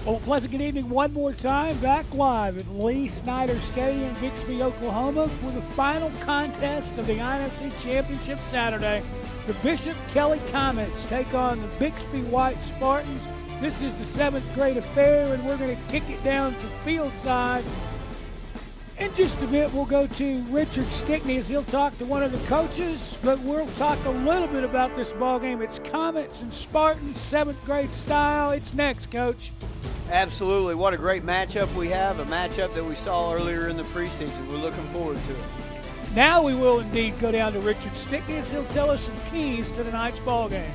Well, pleasant good evening one more time. Back live at Lee Snyder Stadium, Bixby, Oklahoma, for the final contest of the INFC Championship Saturday. The Bishop Kelly Comets take on the Bixby White Spartans. This is the seventh grade affair, and we're going to kick it down to field side. In just a bit, we'll go to Richard Stickney as he'll talk to one of the coaches, but we'll talk a little bit about this ball game. It's Comets and Spartans, seventh grade style. It's next, Coach. Absolutely. What a great matchup we have, a matchup that we saw earlier in the preseason. We're looking forward to it. Now we will indeed go down to Richard Stickney as he'll tell us some keys to tonight's ball game.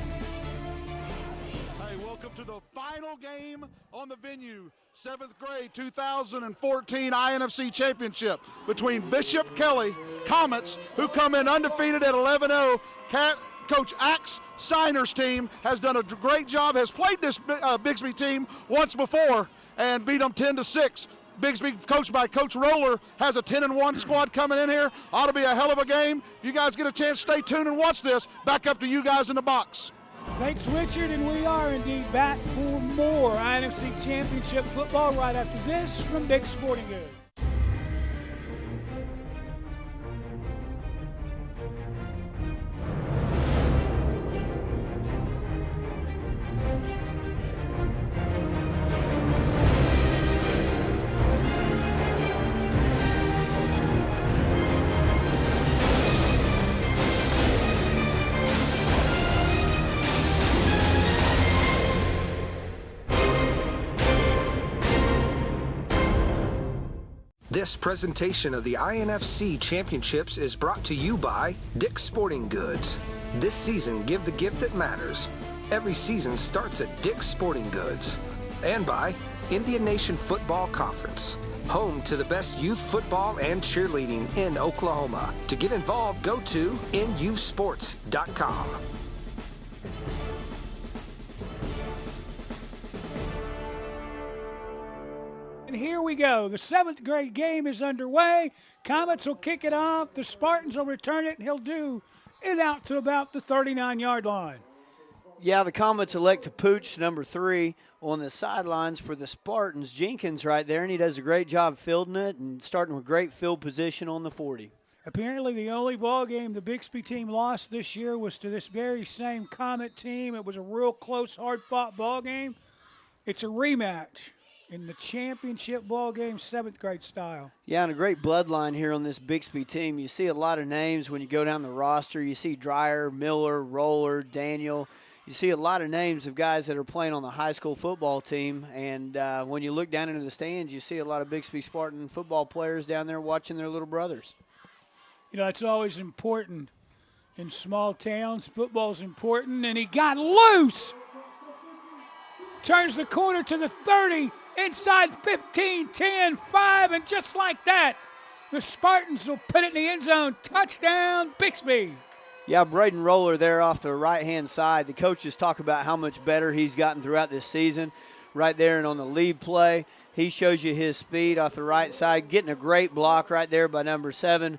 Hey, welcome to the final game on the venue. 7th grade 2014 INFC Championship between Bishop Kelly Comets, who come in undefeated at 11-0. Coach Axe Siner's team has done a great job, has played this Bixby team once before and beat them 10-6. Bixby, coached by Coach Roller, has a 10-1 squad coming in here. Ought to be a hell of a game. If you guys get a chance, stay tuned and watch this. Back up to you guys in the box. Thanks, Richard, and we are indeed back for more INFC Championship football right after this from Dick's Sporting Goods. This presentation of the INFC Championships is brought to you by Dick's Sporting Goods. This season, give the gift that matters. Every season starts at Dick's Sporting Goods. And by Indian Nation Football Conference, home to the best youth football and cheerleading in Oklahoma. To get involved, go to nusports.com. And here we go. The seventh grade game is underway. Comets will kick it off. The Spartans will return it, and he'll do it out to about the 39-yard line. Yeah, the Comets elect to pooch number 3 on the sidelines for the Spartans. Jenkins right there, and he does a great job fielding it and starting with great field position on the 40. Apparently the only ball game the Bixby team lost this year was to this very same Comet team. It was a real close, hard-fought ball game. It's a rematch in the championship ball game, seventh grade style. Yeah, and a great bloodline here on this Bixby team. You see a lot of names when you go down the roster. You see Dreyer, Miller, Roller, Daniel. You see a lot of names of guys that are playing on the high school football team. And when you look down into the stands, you see a lot of Bixby Spartan football players down there watching their little brothers. You know, it's always important in small towns. Football's important, and he got loose. Turns the corner to the 30. Inside 15, 10, 5, and just like that, the Spartans will put it in the end zone. Touchdown, Bixby. Yeah, Braden Roller there off the right-hand side. The coaches talk about how much better he's gotten throughout this season. Right there and on the lead play, he shows you his speed off the right side, getting a great block right there by number 7,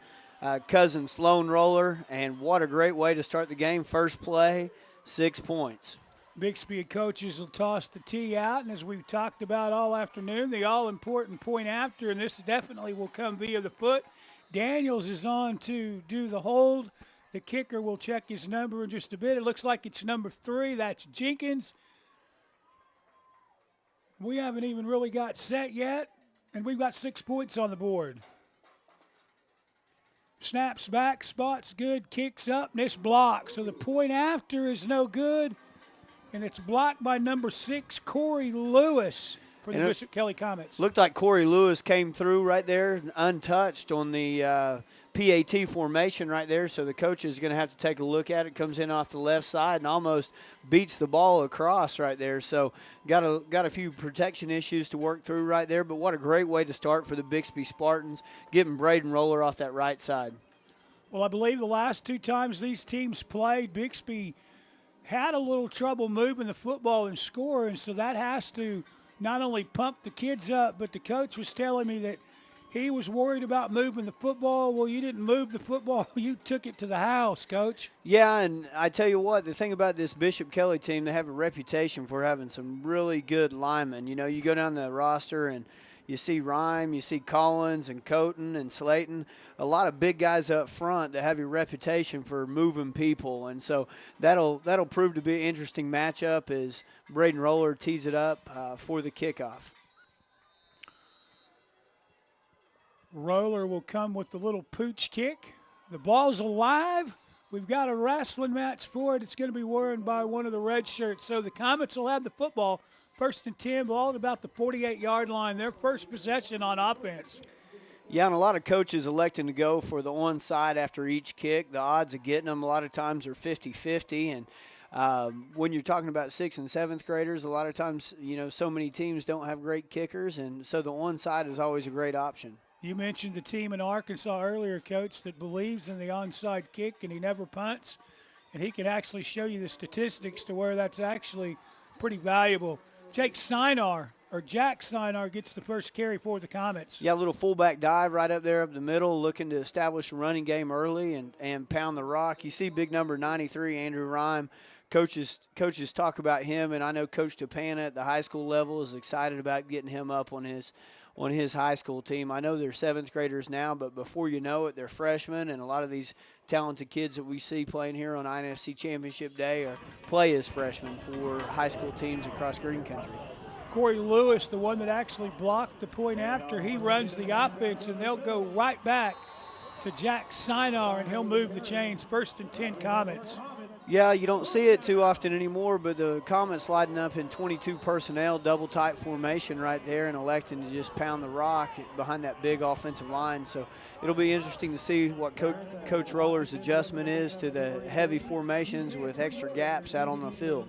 cousin Sloan Roller. And what a great way to start the game. First play, 6 points. Bixby coaches will toss the tee out, and as we've talked about all afternoon, the all-important point after, and this definitely will come via the foot. Daniels is on to do the hold. The kicker will check his number in just a bit. It looks like it's number 3. That's Jenkins. We haven't even really got set yet, and we've got 6 points on the board. Snaps back, spot's good, kicks up, and it's blocked. So the point after is no good. And it's blocked by number 6, Corey Lewis, for the Bishop Kelly Comets. Looked like Corey Lewis came through right there, untouched on the PAT formation right there. So the coach is going to have to take a look at it. Comes in off the left side and almost beats the ball across right there. So got a few protection issues to work through right there. But what a great way to start for the Bixby Spartans, getting Braden Roller off that right side. Well, I believe the last 2 times these teams played, Bixby had a little trouble moving the football and scoring, so that has to not only pump the kids up, but the coach was telling me that he was worried about moving the football. Well, you didn't move the football. You took it to the house, Coach. Yeah, and I tell you what, the thing about this Bishop Kelly team, they have a reputation for having some really good linemen. You know, you go down the roster and you see Rhyme, you see Collins and Coton and Slayton, a lot of big guys up front that have a reputation for moving people. And so that'll prove to be an interesting matchup as Braden Roller tees it up for the kickoff. Roller will come with the little pooch kick. The ball's alive. We've got a wrestling match for it. It's going to be worn by one of the red shirts. So the Comets will have the football. 1st and 10, ball at about the 48-yard line. Their first possession on offense. Yeah, and a lot of coaches electing to go for the onside after each kick. The odds of getting them a lot of times are 50-50. And when you're talking about 6th and 7th graders, a lot of times, you know, so many teams don't have great kickers. And so the onside is always a great option. You mentioned the team in Arkansas earlier, Coach, that believes in the onside kick and he never punts. And he can actually show you the statistics to where that's actually pretty valuable. Jack Sinar gets the first carry for the Comets. Yeah, a little fullback dive right up there up the middle, looking to establish a running game early and pound the rock. You see big number 93, Andrew Rhyme. Coaches talk about him, and I know Coach Tapana at the high school level is excited about getting him up on his high school team. I know they're 7th graders now, but before you know it, they're freshmen, and a lot of these talented kids that we see playing here on INFC Championship Day play as freshmen for high school teams across Green Country. Corey Lewis, the one that actually blocked the point after, he runs the offense, and they'll go right back to Jack Sinar, and he'll move the chains. 1st and 10 Comets. Yeah, you don't see it too often anymore, but the Comets lighting up in 22 personnel, double tight formation right there, and electing to just pound the rock behind that big offensive line. So it'll be interesting to see what Coach Roller's adjustment is to the heavy formations with extra gaps out on the field.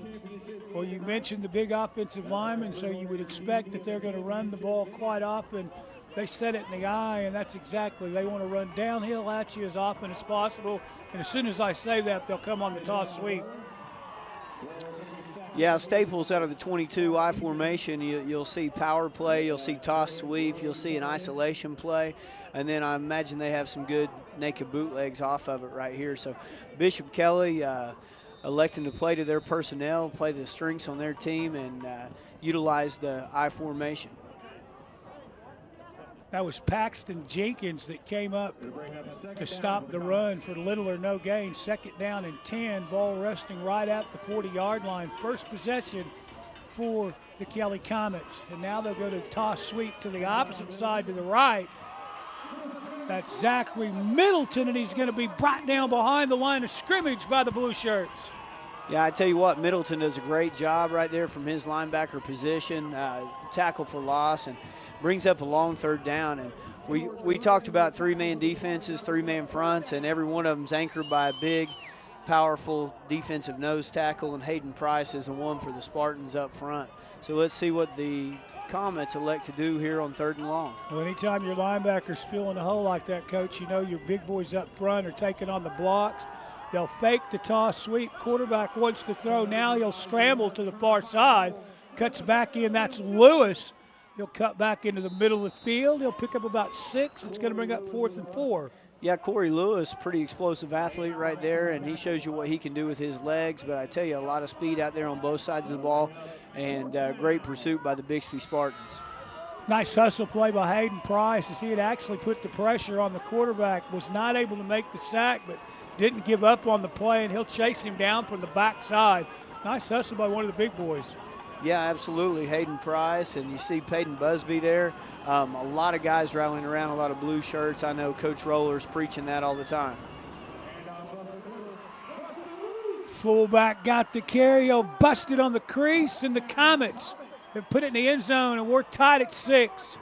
Well, you mentioned the big offensive linemen, so you would expect that they're going to run the ball quite often. They set it in the eye, and that's exactly. They want to run downhill at you as often as possible. And as soon as I say that, they'll come on the toss sweep. Yeah, Staples out of the 22 I formation, you'll see power play, you'll see toss sweep, you'll see an isolation play, and then I imagine they have some good naked bootlegs off of it right here. So Bishop Kelly electing to play to their personnel, play the strengths on their team, and utilize the I formation. That was Paxton Jenkins that came up to stop the run for little or no gain. 2nd down and 10, ball resting right at the 40-yard line. First possession for the Kelly Comets. And now they'll go to toss sweep to the opposite side to the right. That's Zachary Middleton, and he's going to be brought down behind the line of scrimmage by the Blue Shirts. Yeah, I tell you what, Middleton does a great job right there from his linebacker position, tackle for loss, and brings up a long 3rd down. And we talked about 3-man defenses, 3-man fronts, and every one of them's anchored by a big, powerful defensive nose tackle, and Hayden Price is the one for the Spartans up front. So let's see what the Comets elect to do here on 3rd and long. Well, anytime your linebacker's filling a hole like that, Coach, you know your big boys up front are taking on the blocks. They'll fake the toss sweep. Quarterback wants to throw. Now he'll scramble to the far side. Cuts back in. That's Lewis. He'll cut back into the middle of the field. He'll pick up about 6. It's going to bring up 4th and 4. Yeah, Corey Lewis, pretty explosive athlete right there, and he shows you what he can do with his legs. But I tell you, a lot of speed out there on both sides of the ball, and great pursuit by the Bixby Spartans. Nice hustle play by Hayden Price as he had actually put the pressure on the quarterback, was not able to make the sack, but didn't give up on the play, and he'll chase him down from the backside. Nice hustle by one of the big boys. Yeah, absolutely. Hayden Price, and you see Peyton Busby there. A lot of guys rattling around, a lot of blue shirts. I know Coach Roller's preaching that all the time. Fullback got the carry. He'll bust it on the crease, and the Comets have put it in the end zone, and we're tied at 6.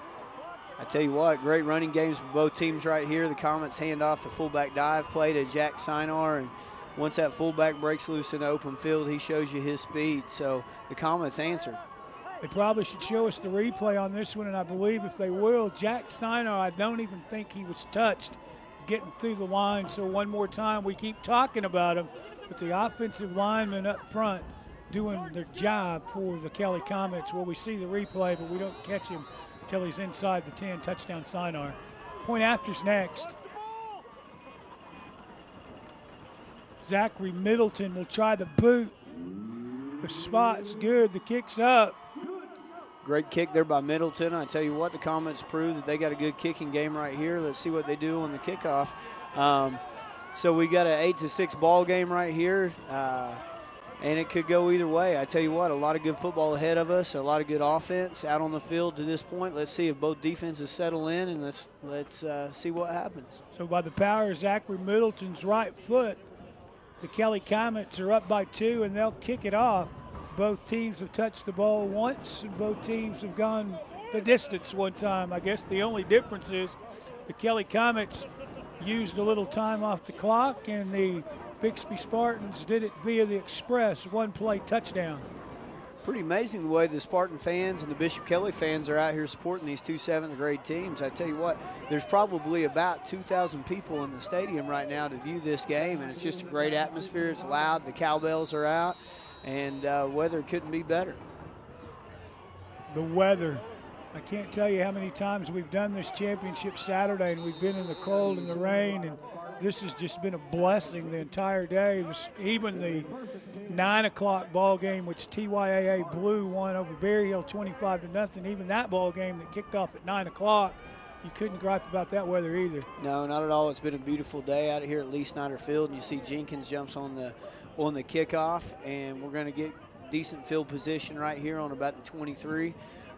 I tell you what, great running games for both teams right here. The Comets hand off the fullback dive play to Jack Sinar, and once that fullback breaks loose in the open field, he shows you his speed. So the Comets answer. They probably should show us the replay on this one, and I believe if they will, Jack Steiner, I don't even think he was touched getting through the line. So one more time, we keep talking about him, but the offensive linemen up front doing their job for the Kelly Comets. Well, we see the replay, but we don't catch him Kelly's inside the 10, touchdown Sinar. Point after's next. Zachary Middleton will try the boot. The spot's good, the kick's up. Great kick there by Middleton. I tell you what, the Comets prove that they got a good kicking game right here. Let's see what they do on the kickoff. So we got an 8-6 ball game right here, and it could go either way. I tell you what, a lot of good football ahead of us, a lot of good offense out on the field to this point. Let's see if both defenses settle in, and let's see what happens. So by the power of Zachary Middleton's right foot, the Kelly Comets are up by 2, and they'll kick it off. Both teams have touched the ball once, and both teams have gone the distance one time. I guess the only difference is the Kelly Comets used a little time off the clock, and the Bixby Spartans did it via the express, one-play touchdown. Pretty amazing the way the Spartan fans and the Bishop Kelly fans are out here supporting these two 7th grade teams. I tell you what, there's probably about 2,000 people in the stadium right now to view this game, and it's just a great atmosphere. It's loud, the cowbells are out, and weather couldn't be better. The weather. I can't tell you how many times we've done this championship Saturday, and we've been in the cold and the rain, and this has just been a blessing the entire day. Even the 9 o'clock ball game, which TYAA Blue won over Berry Hill 25-0, even that ball game that kicked off at 9 o'clock, you couldn't gripe about that weather either. No, not at all. It's been a beautiful day out here at Lee Snyder Field, and you see Jenkins jumps on the kickoff, and we're going to get decent field position right here on about the 23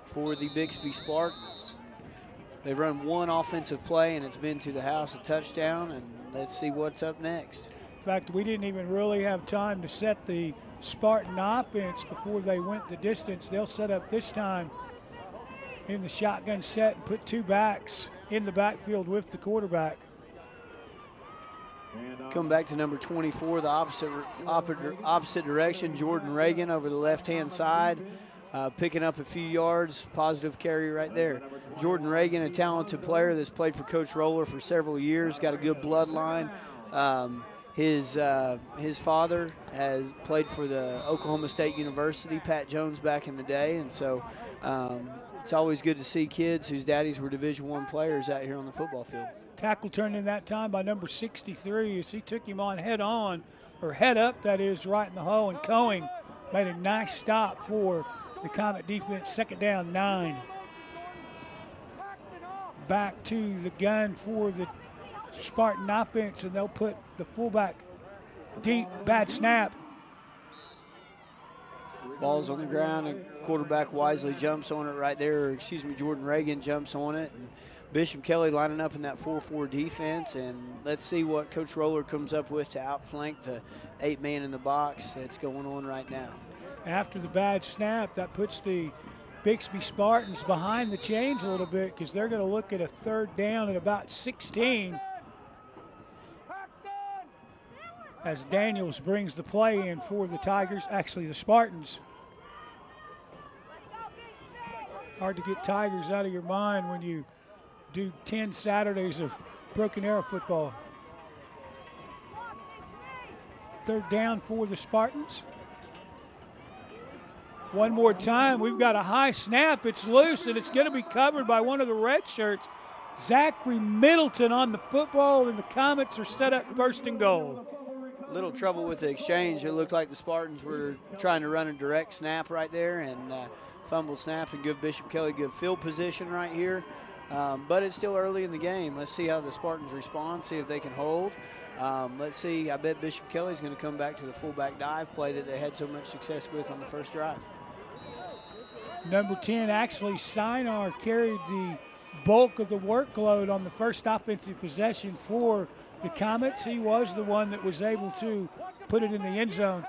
for the Bixby Spartans. They've run one offensive play, and it's been to the house, a touchdown, and let's see what's up next. In fact, we didn't even really have time to set the Spartan offense before they went the distance. They'll set up this time in the shotgun set and put 2 backs in the backfield with the quarterback. Come back to number 24, the opposite direction. Jordan Reagan over the left-hand side, picking up a few yards. Positive carry right there. Jordan Reagan, a talented player that's played for Coach Roller for several years, got a good bloodline. His father has played for the Oklahoma State University, Pat Jones, back in the day, and so it's always good to see kids whose daddies were Division I players out here on the football field. Tackle turned in that time by number 63 as he took him on, or head up, that is, right in the hole, and Coing made a nice stop for the Comet defense. 2nd down, 9. Back to the gun for the Spartan offense, and they'll put the fullback deep. Bad snap. Ball's on the ground, and quarterback wisely jumps on it right there. Or, excuse me, Jordan Reagan jumps on it. And Bishop Kelly lining up in that 4-4 defense, and let's see what Coach Roller comes up with to outflank the 8-man in the box that's going on right now. After the bad snap, that puts the Bixby Spartans behind the chains a little bit, because they're going to look at a 3rd down at about 16 as Daniels brings the play in for the Tigers, actually the Spartans. Hard to get Tigers out of your mind when you do 10 Saturdays of Broken Arrow football. 3rd down for the Spartans. One more time, we've got a high snap. It's loose, and it's going to be covered by one of the red shirts. Zachary Middleton on the football, and the Comets are set up 1st and goal. Little trouble with the exchange. It looked like the Spartans were trying to run a direct snap right there, and fumbled snap and give Bishop Kelly good field position right here. But it's still early in the game. Let's see how the Spartans respond, see if they can hold. Let's see. I bet Bishop Kelly's going to come back to the fullback dive play that they had so much success with on the first drive. Number 10, actually, Sinar carried the bulk of the workload on the first offensive possession for the Comets. He was the one that was able to put it in the end zone.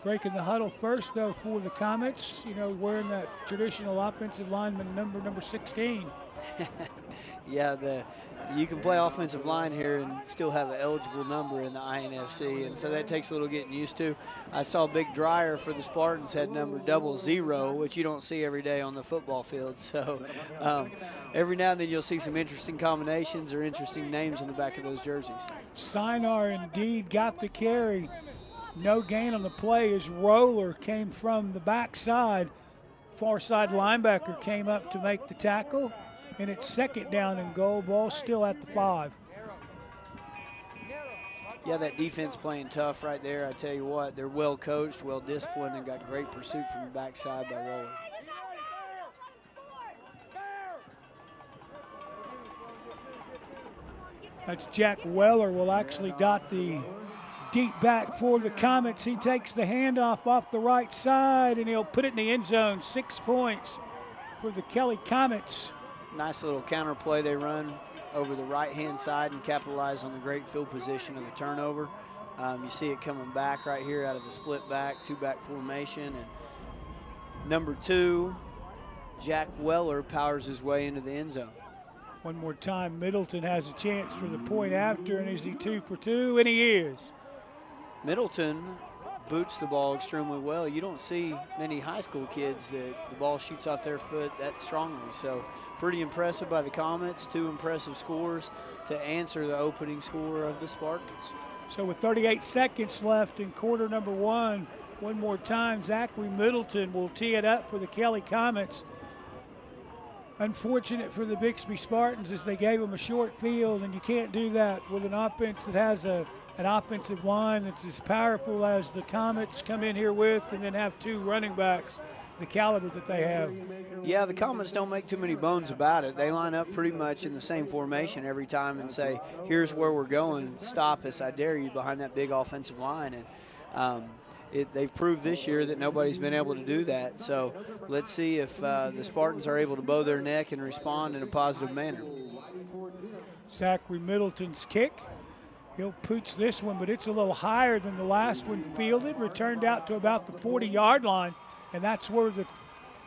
Breaking the huddle first, though, for the Comets, wearing that traditional offensive lineman number 16. Yeah, you can play offensive line here and still have an eligible number in the INFC, and so that takes a little getting used to. I saw Big Dryer for the Spartans had number 00, which you don't see every day on the football field. So every now and then you'll see some interesting combinations or interesting names on the back of those jerseys. Sinar indeed got the carry. No gain on the play as Roller came from the backside, far side linebacker came up to make the tackle, and it's second down and goal. Ball still at the 5. Yeah, that defense playing tough right there. I tell you what, they're well coached, well disciplined, and got great pursuit from the backside by Roller. That's Jack Weller will actually dot the deep back for the Comets. He takes the handoff off the right side, and he'll put it in the end zone. 6 points for the Kelly Comets. Nice little counter play they run over the right-hand side and capitalize on the great field position of the turnover. You see it coming back right here out of the split back, 2-back formation. And number 2, Jack Weller powers his way into the end zone. One more time, Middleton has a chance for the point after, and is he 2 for 2? And he is. Middleton boots the ball extremely well. You don't see many high school kids that the ball shoots off their foot that strongly. So pretty impressive by the Comets. 2 impressive scores to answer the opening score of the Spartans. So with 38 seconds left in quarter number 1, one more time, Zachary Middleton will tee it up for the Kelly Comets. Unfortunate for the Bixby Spartans as they gave them a short field, and you can't do that with an offense that has an offensive line that's as powerful as the Comets come in here with, and then have 2 running backs the caliber that they have. Yeah, the Comets don't make too many bones about it. They line up pretty much in the same formation every time and say, here's where we're going, stop us, I dare you, behind that big offensive line. And they've proved this year that nobody's been able to do that. So let's see if the Spartans are able to bow their neck and respond in a positive manner. Zachary Middleton's kick. He'll pooch this one, but it's a little higher than the last one fielded. Returned out to about the 40-yard line, and that's where the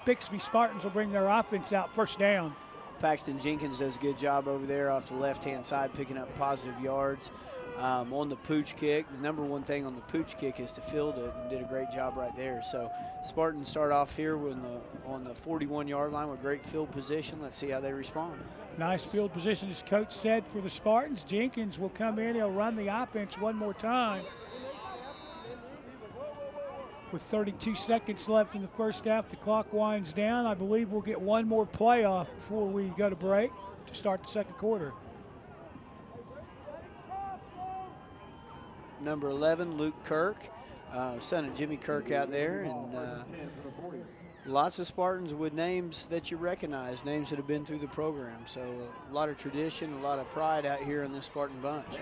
Bixby Spartans will bring their offense out, first down. Paxton Jenkins does a good job over there off the left-hand side, picking up positive yards. On the pooch kick, the number one thing on the pooch kick is to field it, and did a great job right there. So Spartans start off here on the 41-yard line with great field position. Let's see how they respond. Nice field position, as Coach said, for the Spartans. Jenkins will come in. He'll run the offense one more time. With 32 seconds left in the first half, the clock winds down. I believe we'll get one more playoff before we go to break to start the second quarter. Number 11, Luke Kirk, son of Jimmy Kirk out there, and lots of Spartans with names that you recognize, names that have been through the program. So a lot of tradition, a lot of pride out here in this Spartan bunch.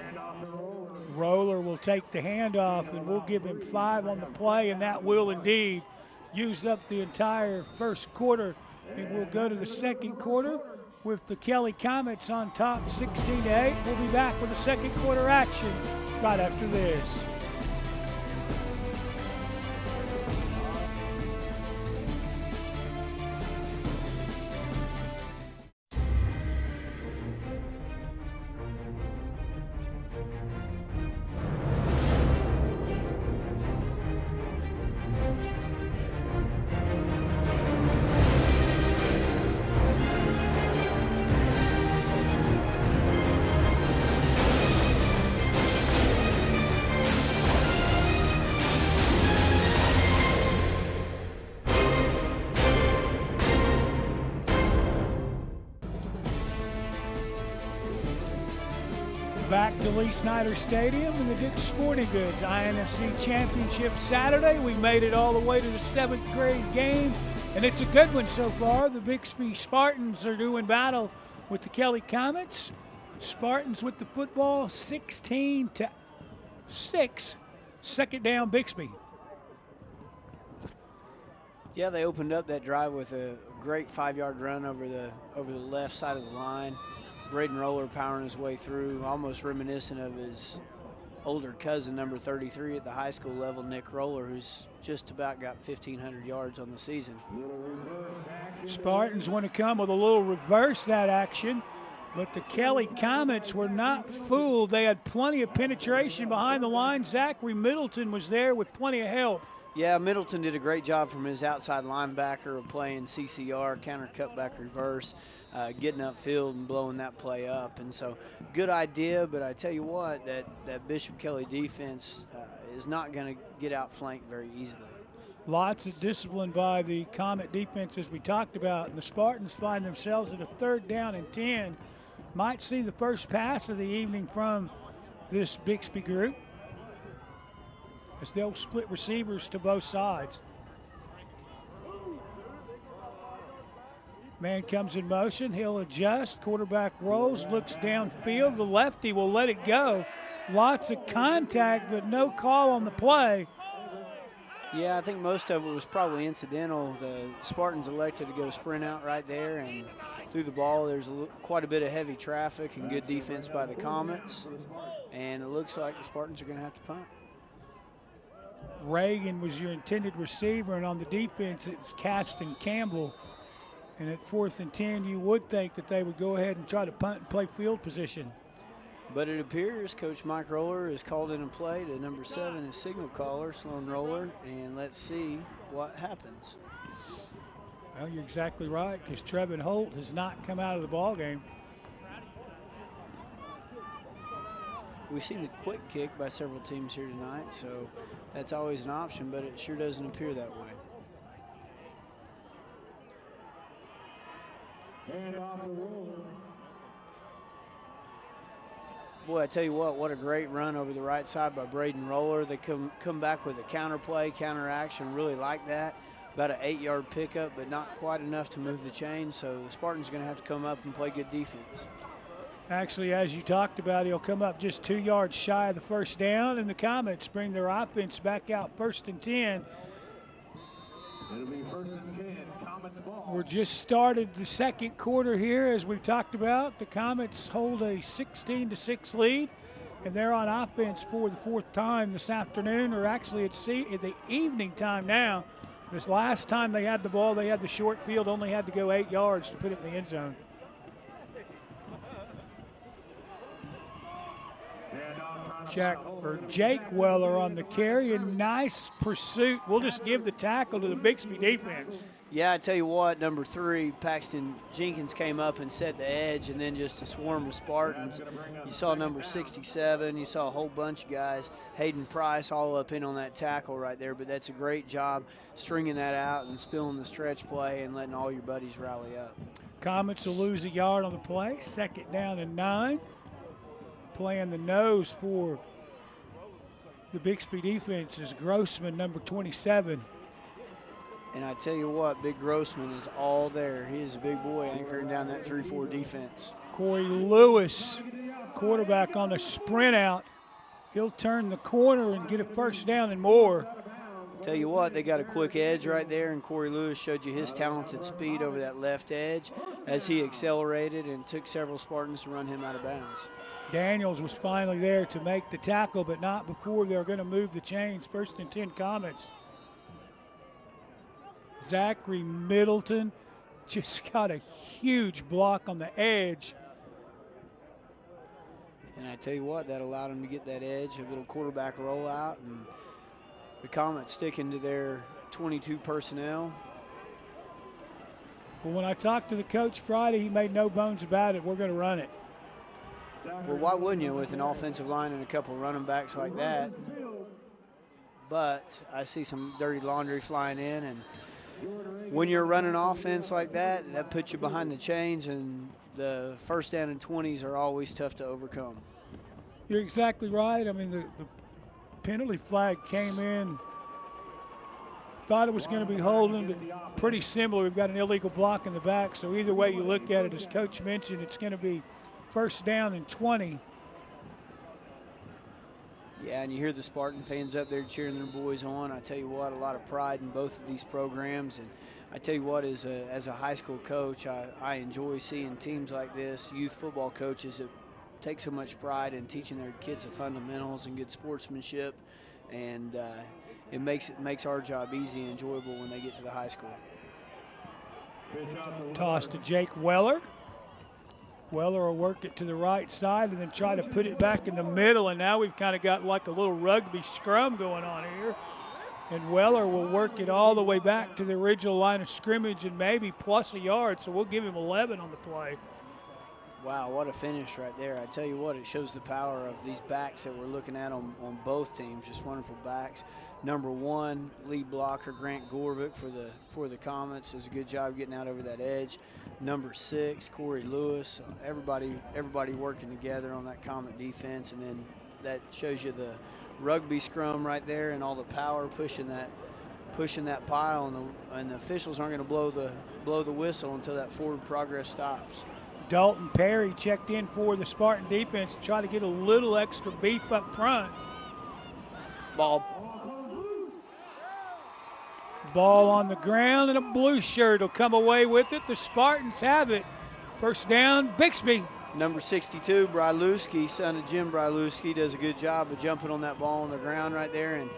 Roller will take the handoff, and we'll give him 5 on the play, and that will indeed use up the entire first quarter. And we'll go to the second quarter with the Kelly Comets on top 16-8. We'll be back with the second quarter action right after this. Back to Lee Snyder Stadium in the Dick's Sporting Goods INFC Championship Saturday. We made it all the way to the 7th grade game, and it's a good one so far. The Bixby Spartans are doing battle with the Kelly Comets. Spartans with the football, 16-6. Second down, Bixby. Yeah, they opened up that drive with a great 5-yard run over the left side of the line. Braden Roller powering his way through, almost reminiscent of his older cousin, number 33 at the high school level, Nick Roller, who's just about got 1,500 yards on the season. Spartans want to come with a little reverse that action, but the Kelly Comets were not fooled. They had plenty of penetration behind the line. Zachary Middleton was there with plenty of help. Yeah, Middleton did a great job from his outside linebacker of playing CCR, counter cutback reverse, getting upfield and blowing that play up. And so good idea, but I tell you what, that Bishop Kelly defense is not going to get outflanked very easily. Lots of discipline by the Comet defense, as we talked about, and the Spartans find themselves at a 3rd down and 10. Might see the first pass of the evening from this Bixby group, as they'll split receivers to both sides. Man comes in motion, he'll adjust, quarterback rolls, looks downfield, the lefty will let it go. Lots of contact, but no call on the play. Yeah, I think most of it was probably incidental. The Spartans elected to go sprint out right there and threw the ball. There's quite a bit of heavy traffic and good defense by the Comets, and it looks like the Spartans are going to have to punt. Reagan was your intended receiver, and on the defense it's Caston Campbell. And at 4th and 10, you would think that they would go ahead and try to punt and play field position. But it appears Coach Mike Roller is called in and play to number 7, his signal caller, Sloan Roller, and let's see what happens. Well, you're exactly right, because Trevin Holt has not come out of the ball game. We've seen the quick kick by several teams here tonight, so that's always an option, but it sure doesn't appear that way. Boy, I tell you what a great run over the right side by Braden Roller. They come back with a counter play, counter action, really like that. About an 8-yard pickup, but not quite enough to move the chain, so the Spartans are going to have to come up and play good defense. Actually, as you talked about, he'll come up just 2 yards shy of the first down, and the Comets bring their offense back out 1st and 10. It'll be 1st and 10, Comets ball. We're just started the 2nd quarter here, as we've talked about. The Comets hold a 16-6 lead, and they're on offense for the 4th time this afternoon, or actually it's the evening time now. This last time they had the ball, they had the short field, only had to go 8 yards to put it in the end zone. Jake Weller on the carry, and nice pursuit. We'll just give the tackle to the Bixby defense. Yeah, I tell you what, number 3, Paxton Jenkins came up and set the edge, and then just a swarm of Spartans. You saw number 67, you saw a whole bunch of guys, Hayden Price all up in on that tackle right there, but that's a great job stringing that out and spilling the stretch play and letting all your buddies rally up. Comets will lose a yard on the play, 2nd down and 9. Playing the nose for the Bixby defense is Grossman, number 27. And I tell you what, Big Grossman is all there. He is a big boy anchoring down that 3-4 defense. Corey Lewis, quarterback on a sprint out. He'll turn the corner and get a 1st down and more. Tell you what, they got a quick edge right there, and Corey Lewis showed you his talented speed over that left edge as he accelerated and took several Spartans to run him out of bounds. Daniels was finally there to make the tackle, but not before they're going to move the chains. 1st and 10 Comets. Zachary Middleton just got a huge block on the edge. And I tell you what, that allowed him to get that edge, a little quarterback rollout, and the Comets sticking to their 22 personnel. Well, when I talked to the coach Friday, he made no bones about it. We're going to run it. Well, why wouldn't you with an offensive line and a couple of running backs like that? But I see some dirty laundry flying in, and when you're running offense like that, that puts you behind the chains, and the 1st down and 20s are always tough to overcome. You're exactly right. I mean, the penalty flag came in. Thought it was going to be holding, but pretty similar. We've got an illegal block in the back, so either way you look at it, as Coach mentioned, it's going to be 1st down and 20. Yeah, and you hear the Spartan fans up there cheering their boys on. I tell you what, a lot of pride in both of these programs. And I tell you what, as a high school coach, I enjoy seeing teams like this, youth football coaches that take so much pride in teaching their kids the fundamentals and good sportsmanship. And it makes our job easy and enjoyable when they get to the high school. Toss to Jake Weller. Weller will work it to the right side and then try to put it back in the middle, and now we've kind of got like a little rugby scrum going on here. And Weller will work it all the way back to the original line of scrimmage and maybe plus a yard, so we'll give him 11 on the play. Wow, what a finish right there. I tell you what, it shows the power of these backs that we're looking at on both teams, just wonderful backs. Number 1, lead blocker Grant Gorvick for the Comets does a good job getting out over that edge. Number 6, Corey Lewis. Everybody working together on that Comet defense, and then that shows you the rugby scrum right there and all the power pushing that pile, and the officials aren't going to blow the whistle until that forward progress stops. Dalton Perry checked in for the Spartan defense to try to get a little extra beef up front. Ball on the ground, and a blue shirt will come away with it. The Spartans have it. First down, Bixby. Number 62, Brylewski, son of Jim Brylewski, does a good job of jumping on that ball on the ground right there, and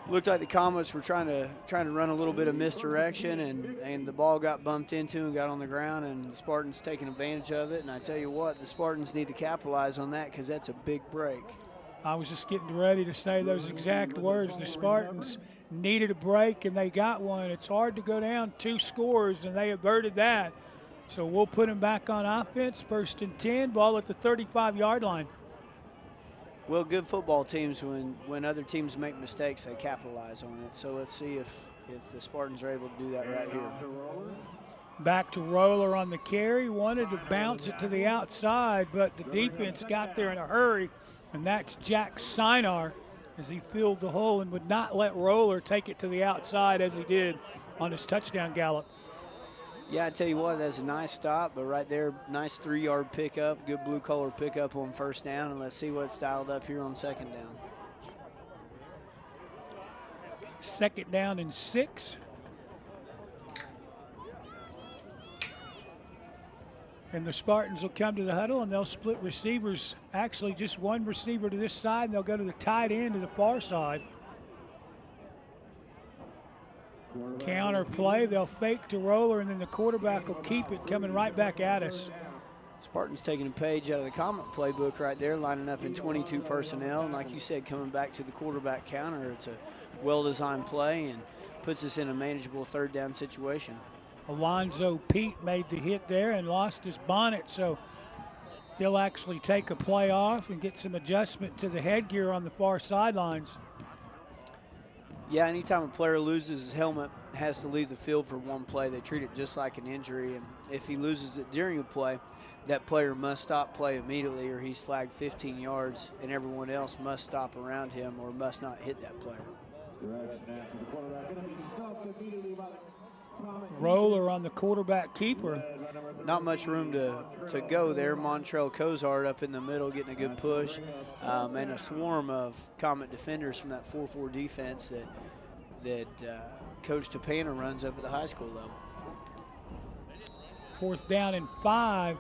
looked like the Comets were trying to run a little bit of misdirection, and the ball got bumped into and got on the ground, and the Spartans taking advantage of it. And I tell you what, the Spartans need to capitalize on that because that's a big break. I was just getting ready to say those exact words. The Spartans needed a break, and they got one. It's hard to go down 2 scores, and they averted that. So we'll put them back on offense. 1st and 10, ball at the 35-yard line. Well, good football teams, when other teams make mistakes, they capitalize on it. So let's see if the Spartans are able to do that right here. Back to Roller on the carry. Wanted to bounce it to the outside, but the defense got there in a hurry, and that's Jack Sinar as he filled the hole and would not let Roller take it to the outside as he did on his touchdown gallop. Yeah, I tell you what, that's a nice stop, but right there, nice 3-yard pickup, good blue-collar pickup on 1st down, and let's see what's dialed up here on 2nd down. 2nd down and 6. And the Spartans will come to the huddle, and they'll split receivers. Actually, just one receiver to this side, and they'll go to the tight end to the far side. Counter play, they'll fake to Roller, and then the quarterback will keep it coming right back at us. Spartans taking a page out of the Comet playbook right there, lining up in 22 personnel, and like you said, coming back to the quarterback counter. It's a well-designed play and puts us in a manageable 3rd down situation. Alonzo Pete made the hit there and lost his bonnet, so he'll actually take a play off and get some adjustment to the headgear on the far sidelines. Yeah, anytime a player loses his helmet, has to leave the field for one play, they treat it just like an injury, and if he loses it during a play, that player must stop play immediately or he's flagged 15 yards, and everyone else must stop around him or must not hit that player. Roller on the quarterback keeper. Not much room to go there. Montrell Cozart up in the middle getting a good push, and a swarm of Comet defenders from that 4-4 defense that Coach Tapana runs up at the high school level. 4th down and 5.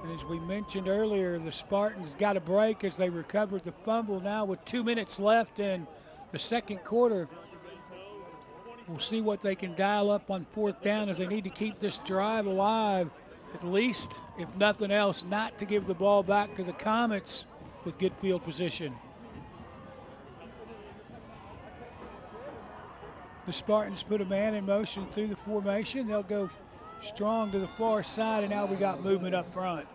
And as we mentioned earlier, the Spartans got a break as they recovered the fumble. Now with 2 minutes left in the 2nd quarter, we'll see what they can dial up on 4th down as they need to keep this drive alive, at least, if nothing else, not to give the ball back to the Comets with good field position. The Spartans put a man in motion through the formation. They'll go strong to the far side, and now we got movement up front.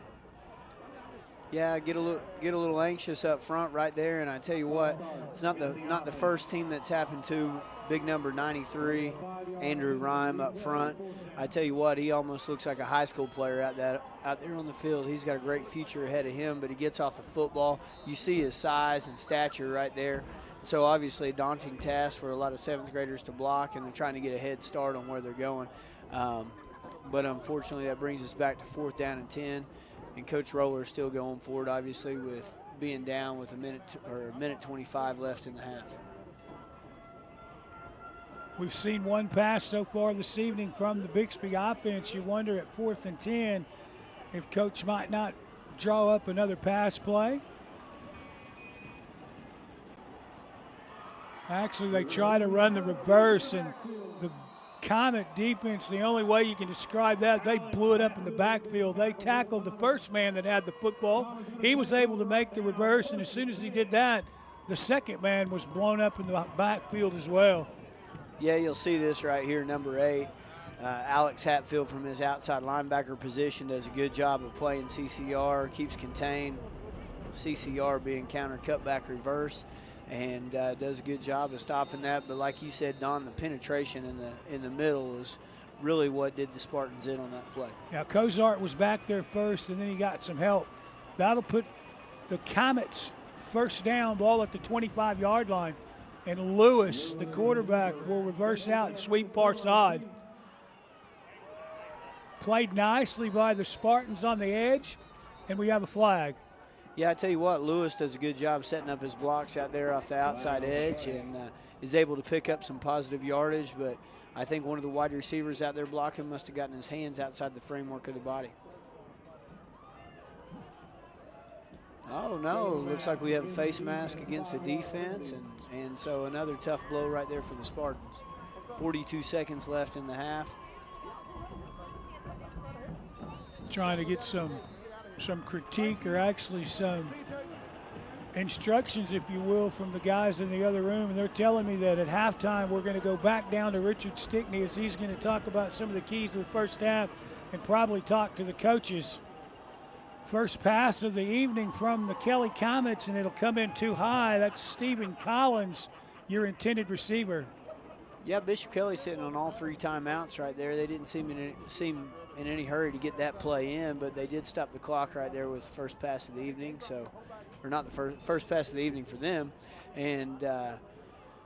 Yeah, get a little anxious up front right there, and I tell you what, it's not the first team that's happened to. Big number 93, Andrew Rhyme up front. I tell you what, he almost looks like a high school player out there on the field. He's got a great future ahead of him, but he gets off the football. You see his size and stature right there. So obviously a daunting task for a lot of 7th graders to block, and they're trying to get a head start on where they're going. But unfortunately, that brings us back to 4th down and 10, and Coach Roller is still going for it, obviously, with being down with a minute 25 left in the half. We've seen one pass so far this evening from the Bixby offense. You wonder at 4th and 10 if Coach might not draw up another pass play. Actually, they try to run the reverse, and the Comet defense, the only way you can describe that, they blew it up in the backfield. They tackled the first man that had the football. He was able to make the reverse, and as soon as he did that, the second man was blown up in the backfield as well. Yeah, you'll see this right here, number 8. Alex Hatfield from his outside linebacker position does a good job of playing CCR, keeps contained. CCR being counter cutback reverse. and does a good job of stopping that. But like you said, Don, the penetration in the middle is really what did the Spartans in on that play. Now, Cozart was back there first, and then he got some help. That'll put the Comets first down, ball at the 25-yard line. And Lewis, the quarterback, will reverse out and sweep far side. Played nicely by the Spartans on the edge, and we have a flag. Yeah, I tell you what, Lewis does a good job setting up his blocks out there off the outside edge and is able to pick up some positive yardage, but I think one of the wide receivers out there blocking must have gotten his hands outside the framework of the body. Oh, no, looks like we have a face mask against the defense, and so another tough blow right there for the Spartans. 42 seconds left in the half. Trying to get some critique, or actually some instructions, if you will, from the guys in the other room, and they're telling me that at halftime we're going to go back down to Richard Stickney as he's going to talk about some of the keys to the first half and probably talk to the coaches. First pass of the evening from the Kelly Comets, and it'll come in too high. That's Stephen Collins, your intended receiver. Yeah, Bishop Kelly sitting on all 3 timeouts right there. They didn't seem in any hurry to get that play in, but they did stop the clock right there with the first pass of the evening. So, or not the first pass of the evening for them. And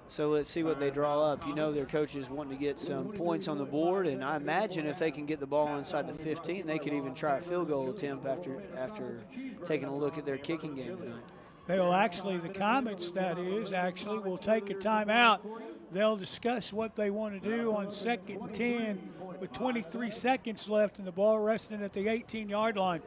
so let's see what they draw up. You know, their coaches wanting to get some points on the board, and I imagine if they can get the ball inside the 15, they could even try a field goal attempt after taking a look at their kicking game tonight. They will actually, the Comets, that is, actually will take a timeout. They'll discuss what they want to do on 2nd and 10 with 23 seconds left and the ball resting at the 18-yard line.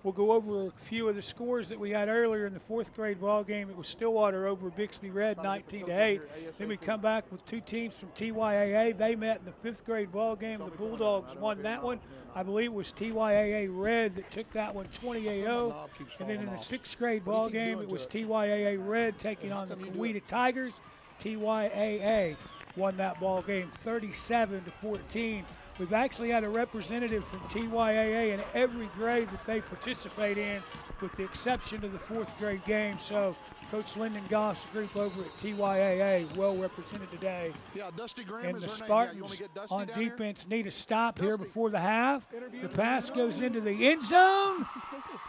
We'll go over a few of the scores that we had earlier in the 4th grade ball game. It was Stillwater over Bixby Red 19-8. Then we come back with 2 teams from TYAA. They met in the 5th grade ball game. The Bulldogs won that one. I believe it was TYAA Red that took that one 28-0. And then in the 6th grade ball game, it was TYAA Red taking on the Coweta Tigers. TYAA won that ball game 37-14. We've actually had a representative from TYAA in every grade that they participate in, with the exception of the 4th grade game. So Coach Lyndon Goff's group over at TYAA well represented today. Yeah, Dusty Graham and is the her name. Spartans Yeah, on Dusty defense need a stop here before the half. The pass goes into the end zone.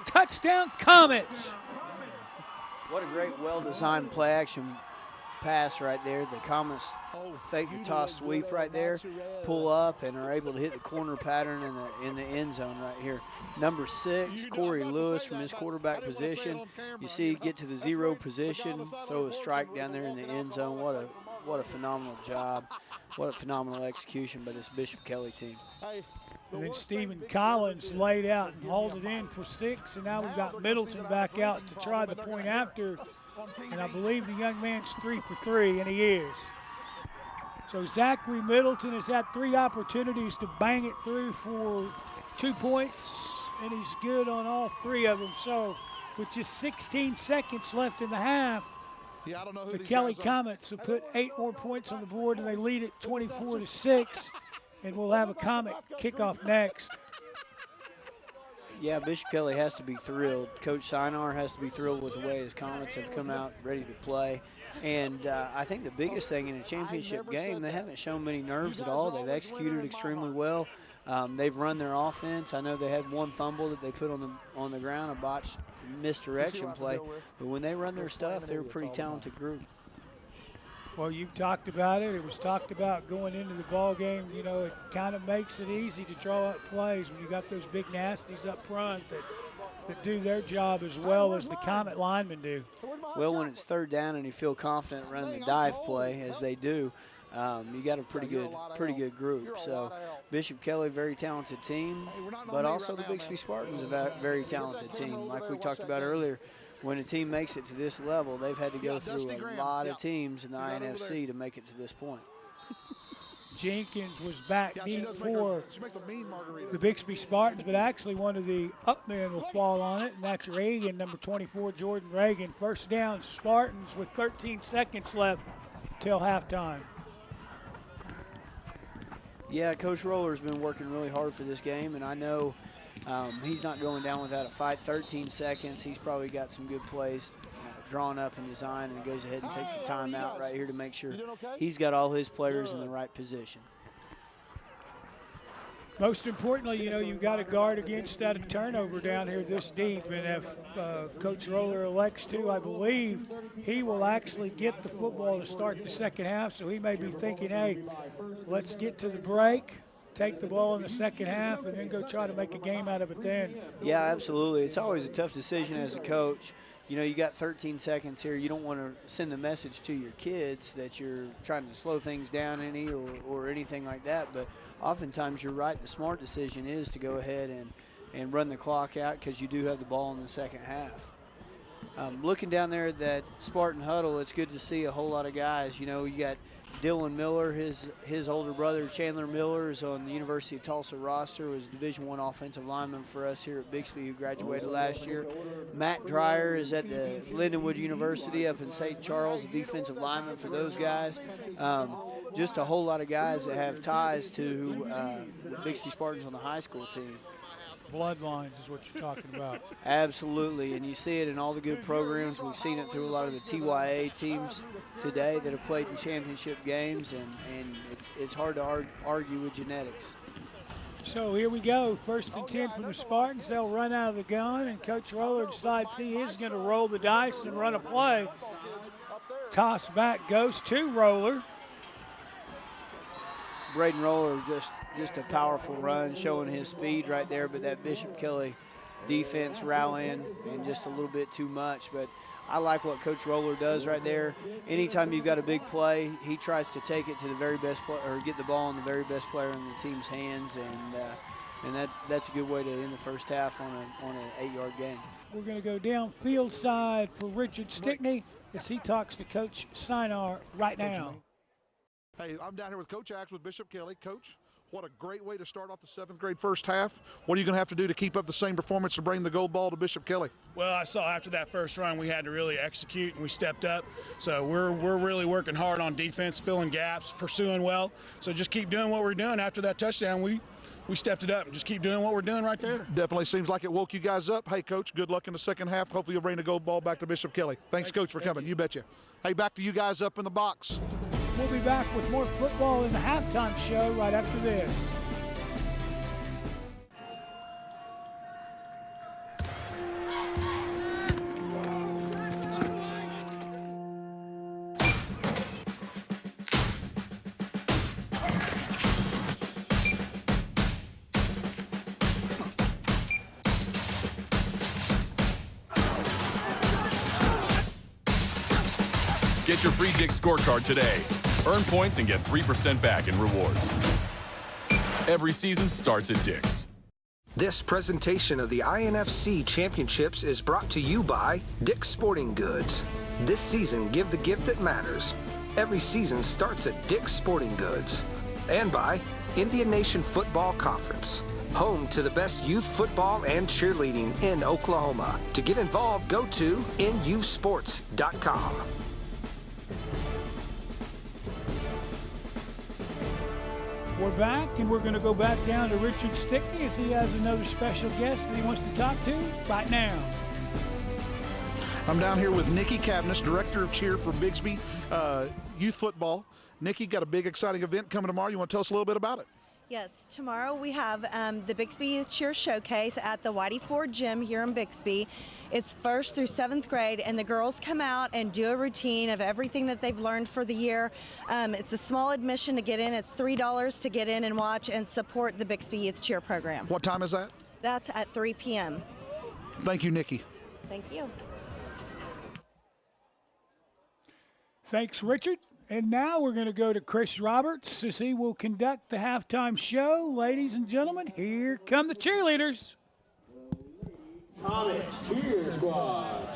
Touchdown, Comets. What a great, well-designed play-action pass right there. The Comets fake the toss sweep right there, pull up, and are able to hit the corner pattern in the end zone right here. Number 6, Corey Lewis from his quarterback position. You see, get to the 0 position, throw a strike down there in the end zone. What a phenomenal job. What a phenomenal execution by this Bishop Kelly team. And then Stephen Collins laid out and hauled it in for 6, and now we've got Middleton back out to try the point after. And I believe the young man's 3 for 3, and he is. So Zachary Middleton has had 3 opportunities to bang it through for 2 points, and he's good on all 3 of them. So with just 16 seconds left in the half, the Kelly Comets have put 8 more points on the board, and they lead it 24-6, and we'll have a Comet kickoff next. Yeah, Bishop Kelly has to be thrilled. Coach Sinar has to be thrilled with the way his Comets have come out ready to play. And I think the biggest thing in a championship game, they haven't shown many nerves at all. They've executed extremely well. They've run their offense. I know they had 1 fumble that they put on the ground, a botched misdirection play. But when they run their stuff, they're a pretty talented group. Well, you talked about it. It was talked about going into the ball game. You know, it kind of makes it easy to draw up plays when you got those big nasties up front that do their job as well as the Comet linemen do. Well, when it's 3rd down and you feel confident running the dive play, as they do, you got a pretty good group. So Bishop Kelly, very talented team, but also the Bixby Spartans, a very talented team. Like we talked about earlier, when a team makes it to this level, they've had to go through a lot of teams in the INFC to make it to this point. Jenkins was back deep for the Bixby Spartans, but actually one of the up men will fall on it, and that's Reagan, number 24, Jordan Reagan. First down, Spartans with 13 seconds left till halftime. Yeah, Coach Roller's been working really hard for this game, and I know he's not going down without a fight. 13 seconds. He's probably got some good plays drawn up and designed, and he goes ahead and takes a timeout right here to make sure he's got all his players in the right position. Most importantly, you know, you've got to guard against that turnover down here this deep. And if Coach Roller elects to, I believe he will actually get the football to start the second half. So he may be thinking, hey, let's get to the break, take the ball in the second half, and then go try to make a game out of it then. Yeah, absolutely. It's always a tough decision as a coach. You know, you got 13 seconds here. You don't want to send the message to your kids that you're trying to slow things down any or anything like that. But oftentimes you're right. The smart decision is to go ahead and run the clock out because you do have the ball in the second half. Looking down there at that Spartan huddle, it's good to see a whole lot of guys. You know, you got Dylan Miller, his older brother Chandler Miller is on the University of Tulsa roster, was Division I offensive lineman for us here at Bixby, who graduated last year. Matt Dreyer is at the Lindenwood University up in St. Charles, a defensive lineman for those guys. Just a whole lot of guys that have ties to the Bixby Spartans on the high school team. Bloodlines is what you're talking about. Absolutely, and you see it in all the good programs. We've seen it through a lot of the TYA teams today that have played in championship games, and it's hard to argue with genetics. So here we go, 1st and 10 from the Spartans. They'll run out of the gun, and Coach Roller decides he is going to roll the dice and run a play. Toss back goes to Roller. Braden Roller just a powerful run, showing his speed right there, but that Bishop Kelly defense rallying and just a little bit too much. But I like what Coach Roller does right there. Anytime you've got a big play, he tries to take it to the very best player, or get the ball in the very best player in the team's hands, and that's a good way to end the first half on an 8-yard gain. We're going to go downfield side for Richard Stickney as he talks to Coach Sinar right now. Hey, I'm down here with Coach Axe with Bishop Kelly. Coach, what a great way to start off the 7th grade first half. What are you going to have to do to keep up the same performance to bring the gold ball to Bishop Kelly? Well, I saw after that first run we had to really execute, and we stepped up. So we're really working hard on defense, filling gaps, pursuing well. So just keep doing what we're doing. After that touchdown, we stepped it up and just keep doing what we're doing right there. Definitely seems like it woke you guys up. Hey, Coach, good luck in the second half. Hopefully you'll bring the gold ball back to Bishop Kelly. Thanks, Coach, for coming. You betcha. Hey, back to you guys up in the box. We'll be back with more football in the halftime show right after this. Get your free Dick's scorecard today. Earn points and get 3% back in rewards. Every season starts at Dick's. This presentation of the INFC Championships is brought to you by Dick's Sporting Goods. This season, give the gift that matters. Every season starts at Dick's Sporting Goods. And by Indian Nation Football Conference, home to the best youth football and cheerleading in Oklahoma. To get involved, go to nusports.com. We're back, and we're going to go back down to Richard Stickney as he has another special guest that he wants to talk to right now. I'm down here with Nikki Cavness, Director of Cheer for Bixby Youth Football. Nikki, got a big, exciting event coming tomorrow. You want to tell us a little bit about it? Yes, tomorrow we have the Bixby Youth Cheer Showcase at the Whitey Ford Gym here in Bixby. It's 1st through 7th grade, and the girls come out and do a routine of everything that they've learned for the year. It's a small admission to get in. It's $3 to get in and watch and support the Bixby Youth Cheer program. What time is that? That's at 3 p.m. Thank you, Nikki. Thank you. Thanks, Richard. And now we're going to go to Chris Roberts as he will conduct the halftime show. Ladies and gentlemen, here come the cheerleaders. Comets Cheer Squad.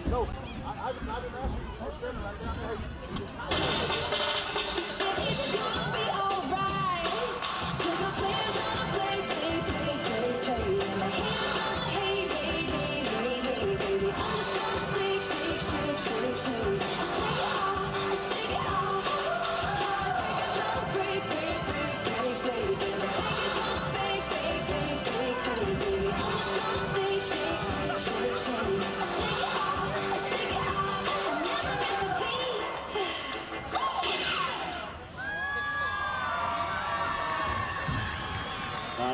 No, I didn't ask you. I was standing right down there. Play, play, play, play, play, play, play, play, play, play, play, play, play, play, play, play, play,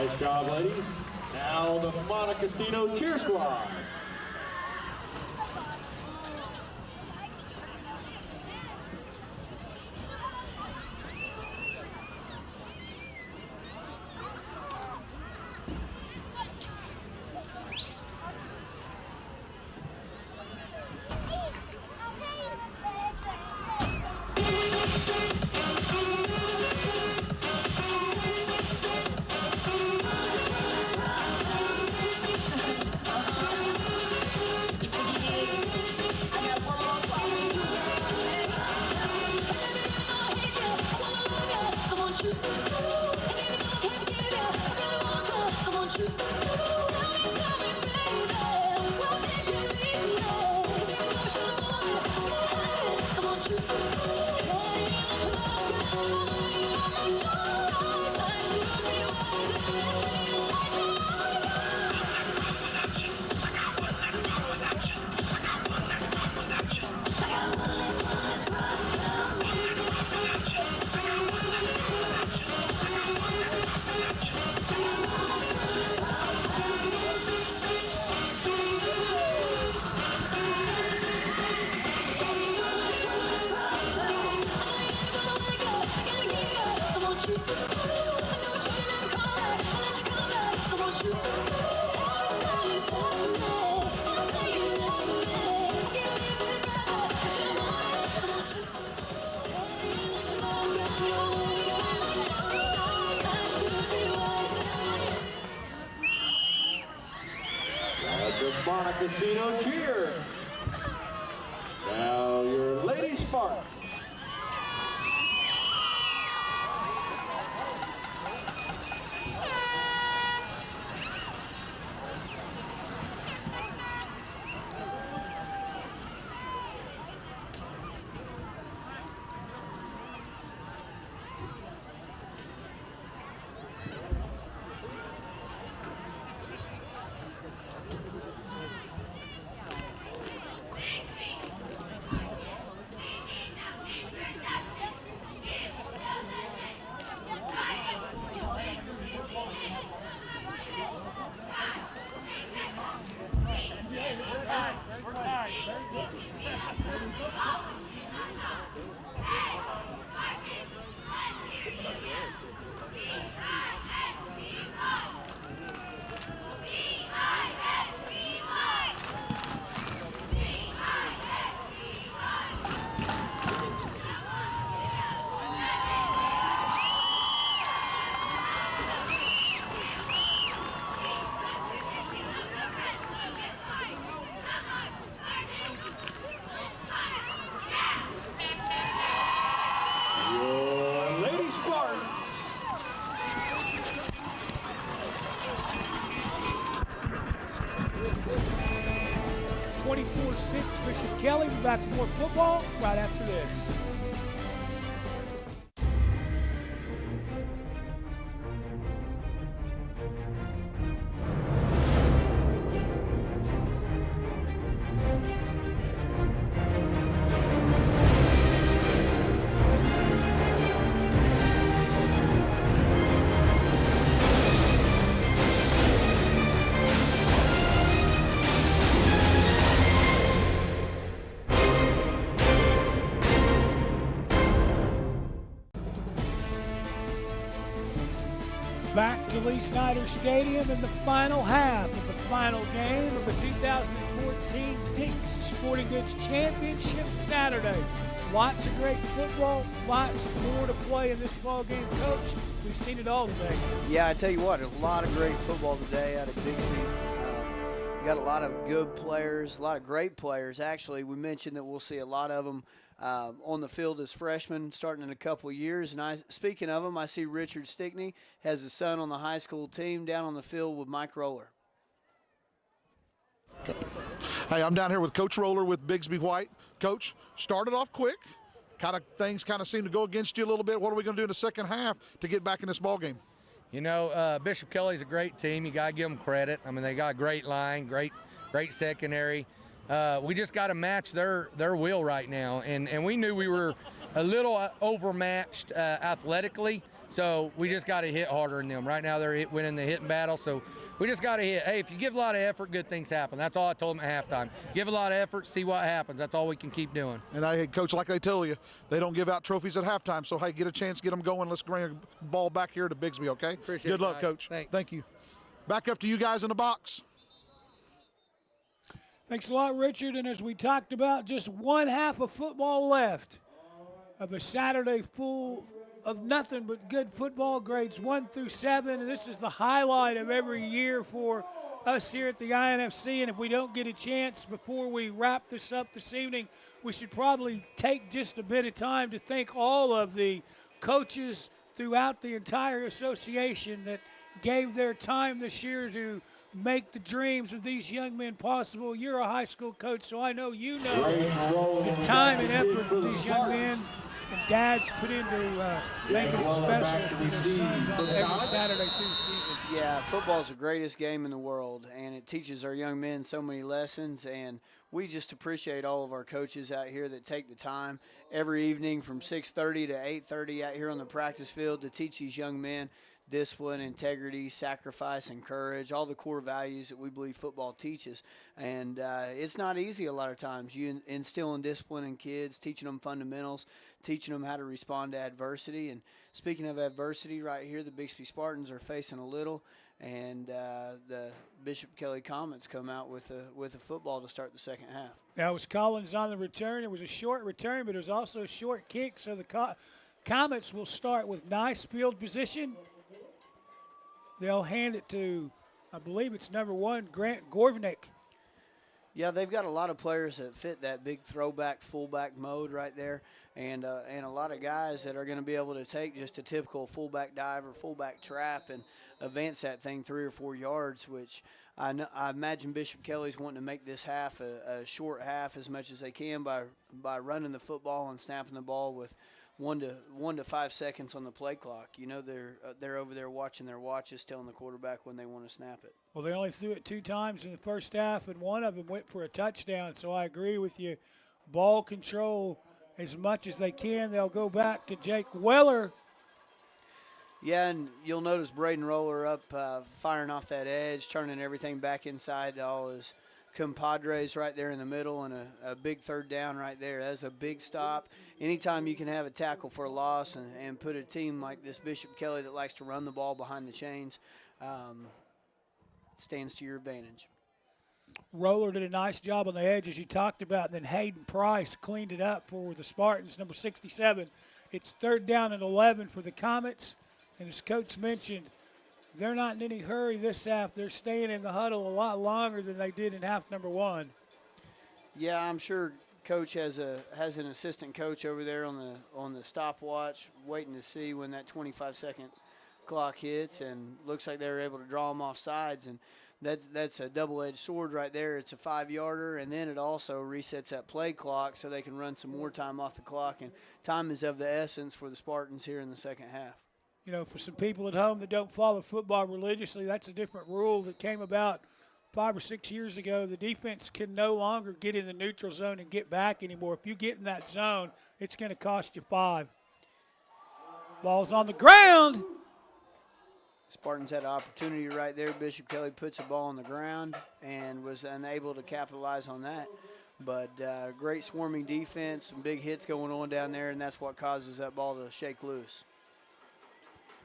Nice job, ladies. Now the Montecasino Cheer Squad. Montecasino Cheer. Now your Lady Sparks. Your Lady Sparks. 24-6 Bishop Kelly. We're back with more football right after this. Back to Lee Snyder Stadium in the final half of the final game of the 2014 Dix Sporting Goods Championship Saturday. Lots of great football, lots more to play in this ball game, Coach. We've seen it all today. Yeah, I tell you what, a lot of great football today out of Bixby. We got a lot of good players, a lot of great players. Actually, we mentioned that we'll see a lot of them on the field as freshmen starting in a couple of years. And speaking of them, I see Richard Stickney has a son on the high school team down on the field with Mike Roller. Hey, I'm down here with Coach Roller with Bixby White. Coach, started off quick. Things seem to go against you a little bit. What are we going to do in the second half to get back in this ball game? You know, Bishop Kelly's a great team. You got to give them credit. I mean, they got a great line, great secondary. We just got to match their will right now, and we knew we were a little overmatched athletically, So we just got to hit harder than them. Right now they're winning the hitting battle, so we just got to hit. Hey, if you give a lot of effort, good things happen. That's all I told them at halftime. Give a lot of effort, see what happens. That's all we can keep doing. And Coach, like I tell you, they don't give out trophies at halftime. So, hey, get a chance, get them going. Let's bring a ball back here to Bixby, okay? Appreciate Good it, luck, guys. Coach. Thanks. Thank you. Back up to you guys in the box. Thanks a lot, Richard. And as we talked about, just one half of football left of a Saturday full of nothing but good football, grades 1 through 7. And this is the highlight of every year for us here at the INFC. And if we don't get a chance before we wrap this up this evening, we should probably take just a bit of time to thank all of the coaches throughout the entire association that gave their time this year to make the dreams of these young men possible. You're a high school coach, so I know you know the time and effort that these young men and dads put into making it special for their sons on every Saturday through the season. Yeah, football's the greatest game in the world, and it teaches our young men so many lessons, and we just appreciate all of our coaches out here that take the time every evening from 6:30 to 8:30 out here on the practice field to teach these young men discipline, integrity, sacrifice, and courage, all the core values that we believe football teaches. And it's not easy a lot of times. You instilling discipline in kids, teaching them fundamentals, teaching them how to respond to adversity. And speaking of adversity, right here, the Bixby Spartans are facing a little, and the Bishop Kelly Comets come out with a football to start the second half. Now, it was Collins on the return. It was a short return, but it was also a short kick, so the Comets will start with nice field position. They'll hand it to, I believe it's number 1, Grant Gorvnick. Yeah, they've got a lot of players that fit that big throwback, fullback mode right there, and a lot of guys that are going to be able to take just a typical fullback dive or fullback trap and advance that thing 3 or 4 yards, which I imagine Bishop Kelly's wanting to make this half a short half as much as they can by running the football and snapping the ball with 1 to 5 seconds on the play clock. You know, they're over there watching their watches, telling the quarterback when they want to snap it. Well, they only threw it 2 times in the first half, and one of them went for a touchdown. So I agree with you. Ball control as much as they can. They'll go back to Jake Weller. Yeah, and you'll notice Braden Roller up firing off that edge, turning everything back inside to all his compadres right there in the middle, and a big third down right there. That's a big stop. Anytime you can have a tackle for a loss and put a team like this Bishop Kelly that likes to run the ball behind the chains, stands to your advantage. Roller did a nice job on the edge, as you talked about, and then Hayden Price cleaned it up for the Spartans, number 67. It's 3rd down and 11 for the Comets, and as Coach mentioned, they're not in any hurry this half. They're staying in the huddle a lot longer than they did in half number 1. Yeah, I'm sure Coach has an assistant coach over there on the stopwatch, waiting to see when that 25-second clock hits, and looks like they were able to draw them off sides, and that's a double-edged sword right there. It's a 5-yarder, and then it also resets that play clock so they can run some more time off the clock, and time is of the essence for the Spartans here in the second half. You know, for some people at home that don't follow football religiously, that's a different rule that came about 5 or 6 years ago. The defense can no longer get in the neutral zone and get back anymore. If you get in that zone, it's going to cost you 5. Ball's on the ground. Spartans had an opportunity right there. Bishop Kelly puts a ball on the ground and was unable to capitalize on that. But great swarming defense, some big hits going on down there, and that's what causes that ball to shake loose.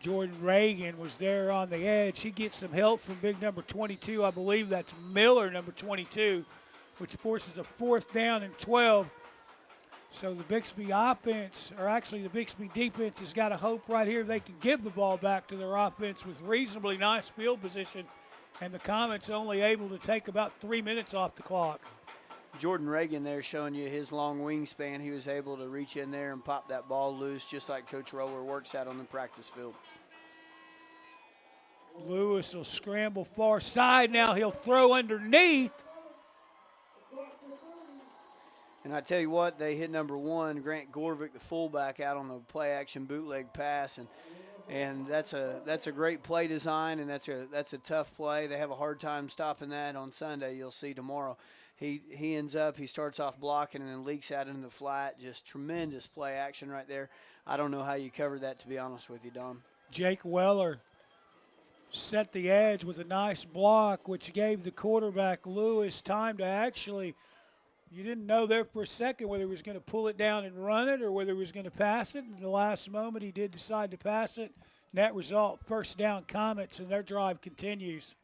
Jordan Reagan was there on the edge. He gets some help from big number 22. I believe that's Miller, number 22, which forces a 4th down and 12. So the Bixby offense, or actually the Bixby defense, has got a hope right here they can give the ball back to their offense with reasonably nice field position, and the Comets only able to take about 3 minutes off the clock. Jordan Reagan there showing you his long wingspan. He was able to reach in there and pop that ball loose just like Coach Roller works out on the practice field. Lewis will scramble far side. Now he'll throw underneath. And I tell you what, they hit number 1, Grant Gorvik, the fullback, out on the play-action bootleg pass, and that's a great play design, and that's a tough play. They have a hard time stopping that on Sunday. You'll see tomorrow. He ends up, he starts off blocking and then leaks out into the flat. Just tremendous play action right there. I don't know how you cover that, to be honest with you, Dom. Jake Weller set the edge with a nice block, which gave the quarterback Lewis time to actually, you didn't know there for a second whether he was going to pull it down and run it or whether he was going to pass it. In the last moment, he did decide to pass it. Net result, first down Comets, and their drive continues.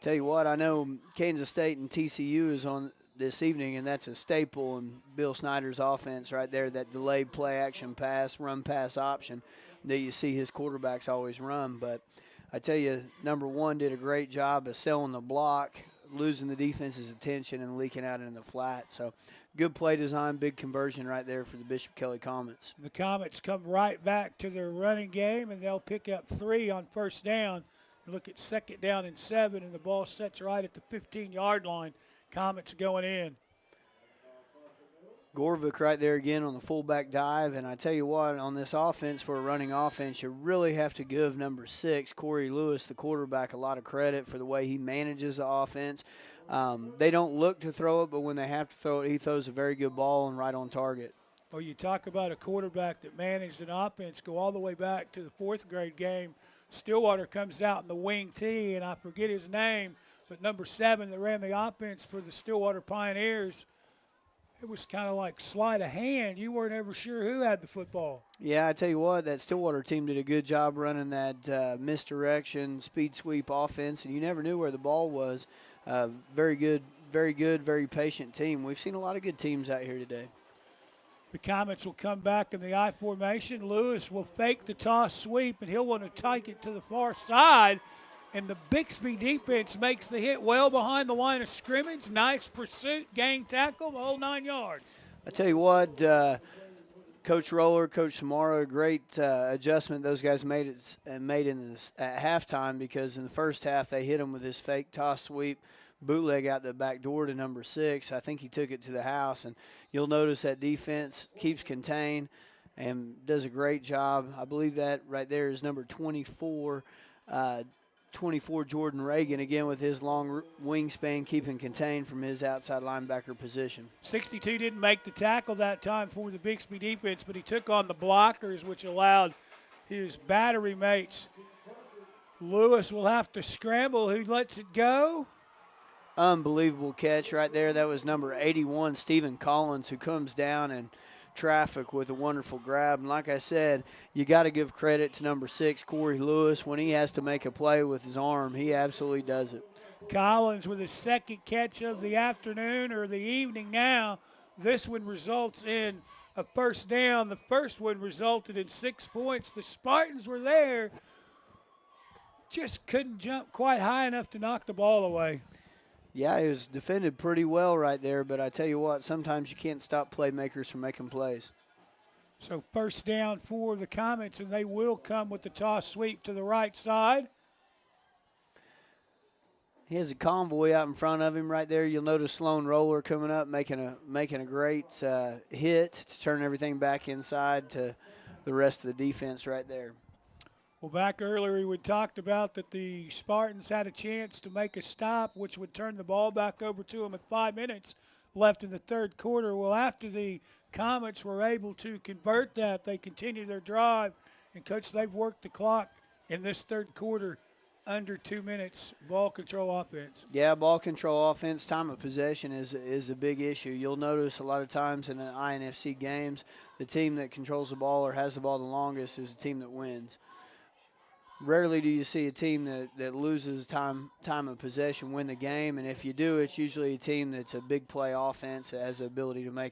Tell you what, I know Kansas State and TCU is on this evening, and that's a staple in Bill Snyder's offense right there, that delayed play action pass, run pass option that you see his quarterbacks always run. But I tell you, number one did a great job of selling the block, losing the defense's attention, and leaking out in the flat. So good play design, big conversion right there for the Bishop Kelly Comets. The Comets come right back to their running game, and they'll pick up 3 on first down. Look at second down and 7, and the ball sets right at the 15-yard line. Comets going in. Gorvik right there again on the fullback dive, and I tell you what, on this offense, for a running offense, you really have to give number 6, Corey Lewis, the quarterback, a lot of credit for the way he manages the offense. They don't look to throw it, but when they have to throw it, he throws a very good ball and right on target. Well, you talk about a quarterback that managed an offense, go all the way back to the 4th grade game. Stillwater comes out in the wing tee, and I forget his name, but number 7 that ran the offense for the Stillwater Pioneers, it was kind of like sleight of hand. You weren't ever sure who had the football. Yeah, I tell you what, that Stillwater team did a good job running that misdirection, speed sweep offense, and you never knew where the ball was. Very good, very patient team. We've seen a lot of good teams out here today. The Comets will come back in the I formation. Lewis will fake the toss sweep, and he'll want to take it to the far side. And the Bixby defense makes the hit well behind the line of scrimmage. Nice pursuit, gang tackle, the whole 9 yards. I tell you what, Coach Roller, Coach Samara, great adjustment those guys made in this at halftime, because in the first half they hit him with his fake toss sweep, bootleg out the back door to number 6. I think he took it to the house, and you'll notice that defense keeps contained and does a great job. I believe that right there is number 24, 24 Jordan Reagan, again with his long wingspan, keeping contained from his outside linebacker position. 62 didn't make the tackle that time for the Bixby defense, but he took on the blockers, which allowed his battery mates. Lewis will have to scramble. Who lets it go? Unbelievable catch right there. That was number 81, Stephen Collins, who comes down in traffic with a wonderful grab. And like I said, you got to give credit to number 6, Corey Lewis. When he has to make a play with his arm, he absolutely does it. Collins with his second catch of the afternoon or the evening now. This one results in a first down. The first one resulted in 6 points. The Spartans were there, just couldn't jump quite high enough to knock the ball away. Yeah, he was defended pretty well right there, but I tell you what, sometimes you can't stop playmakers from making plays. So first down for the Comets, and they will come with the toss sweep to the right side. He has a convoy out in front of him right there. You'll notice Sloan Roller coming up, making a great hit to turn everything back inside to the rest of the defense right there. Well, back earlier we talked about that the Spartans had a chance to make a stop, which would turn the ball back over to them at 5 minutes left in the third quarter. Well, after the Comets were able to convert that, they continued their drive. And, Coach, they've worked the clock in this third quarter under 2 minutes. Ball control offense. Yeah, ball control offense, time of possession is a big issue. You'll notice a lot of times in the INFC games, the team that controls the ball or has the ball the longest is the team that wins. Rarely do you see a team that loses time of possession win the game, and if you do, it's usually a team that's a big play offense that has the ability to make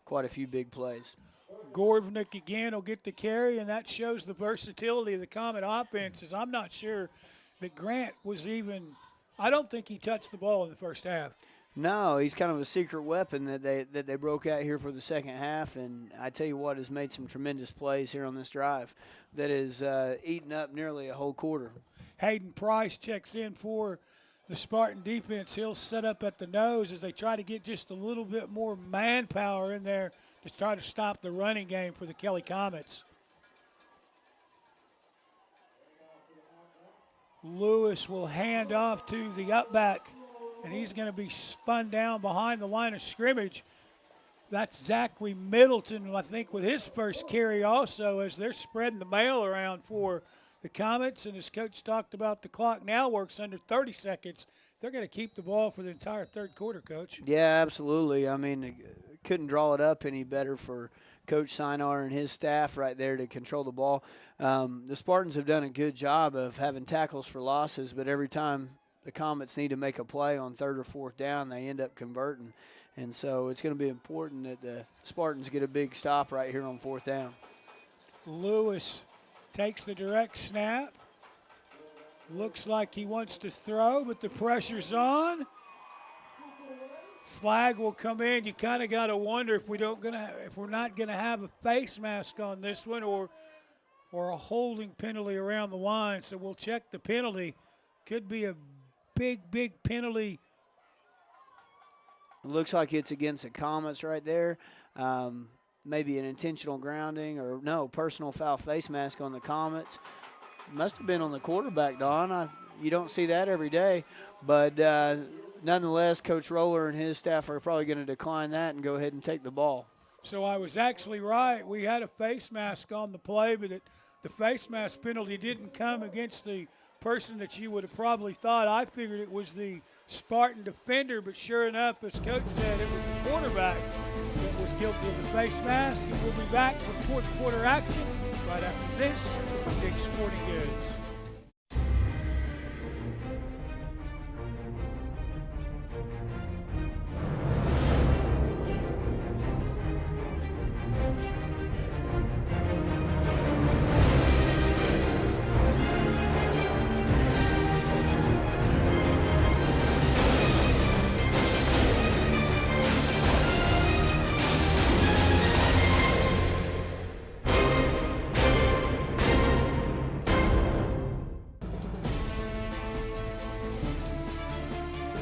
quite a few big plays. Gorvnik again will get the carry, and that shows the versatility of the Comet offenses. I'm not sure that Grant was even – I don't think he touched the ball in the first half. No, he's kind of a secret weapon that they broke out here for the second half, and I tell you what, has made some tremendous plays here on this drive that has eaten up nearly a whole quarter. Hayden Price checks in for the Spartan defense. He'll set up at the nose as they try to get just a little bit more manpower in there to try to stop the running game for the Kelly Comets. Lewis will hand off to the upback, and he's going to be spun down behind the line of scrimmage. That's Zachary Middleton, I think, with his first carry also, as they're spreading the mail around for the Comets. And as Coach talked about, the clock now works under 30 seconds. They're going to keep the ball for the entire third quarter, Coach. Yeah, absolutely. I mean, couldn't draw it up any better for Coach Sinar and his staff right there to control the ball. The Spartans have done a good job of having tackles for losses, but every time the Comets need to make a play on third or fourth down, they end up converting. And so it's going to be important that the Spartans get a big stop right here on fourth down. Lewis takes the direct snap. Looks like he wants to throw, but the pressure's on. Flag will come in. You kind of got to wonder if we're not going to have a face mask on this one, or a holding penalty around the line. So we'll check the penalty. Could be a big penalty. It looks like it's against the Comets right there. Maybe an intentional grounding, or no, personal foul face mask on the Comets. Must have been on the quarterback, Don. You don't see that every day. But nonetheless, Coach Roller and his staff are probably going to decline that and go ahead and take the ball. So I was actually right. We had a face mask on the play, but the face mask penalty didn't come against the person that you would have probably thought. I figured it was the Spartan defender, but sure enough, as Coach said, it was the quarterback that was guilty of the face mask. And we'll be back for fourth quarter action right after this Big Sporting Goods.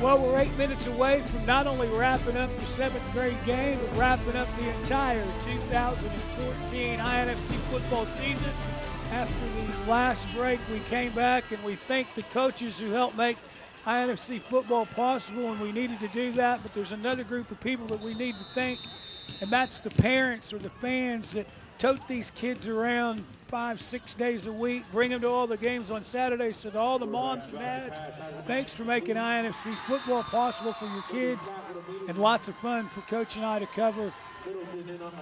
Well, we're 8 minutes away from not only wrapping up the 7th grade game, but wrapping up the entire 2014 INFC football season. After the last break, we came back and we thanked the coaches who helped make INFC football possible, and we needed to do that. But there's another group of people that we need to thank, and that's the parents or the fans that tote these kids around 5-6 days a week, bring them to all the games on Saturday. So to all the moms and dads, thanks for making INFC football possible for your kids, and lots of fun for Coach and I to cover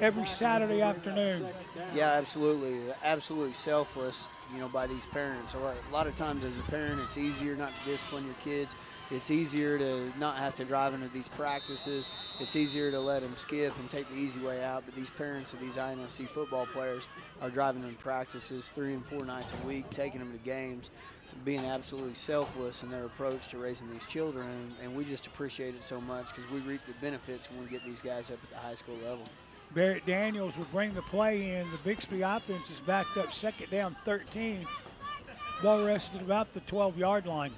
every Saturday afternoon. Yeah, absolutely. Absolutely selfless, by these parents. A lot of times as a parent, it's easier not to discipline your kids. It's easier to not have to drive into these practices. It's easier to let them skip and take the easy way out. But these parents of these INFC football players are driving them to practices 3 and 4 nights a week, taking them to games, being absolutely selfless in their approach to raising these children. And we just appreciate it so much because we reap the benefits when we get these guys up at the high school level. Barrett Daniels would bring the play in. The Bixby offense is backed up, second down 13. Ball rested about the 12-yard line.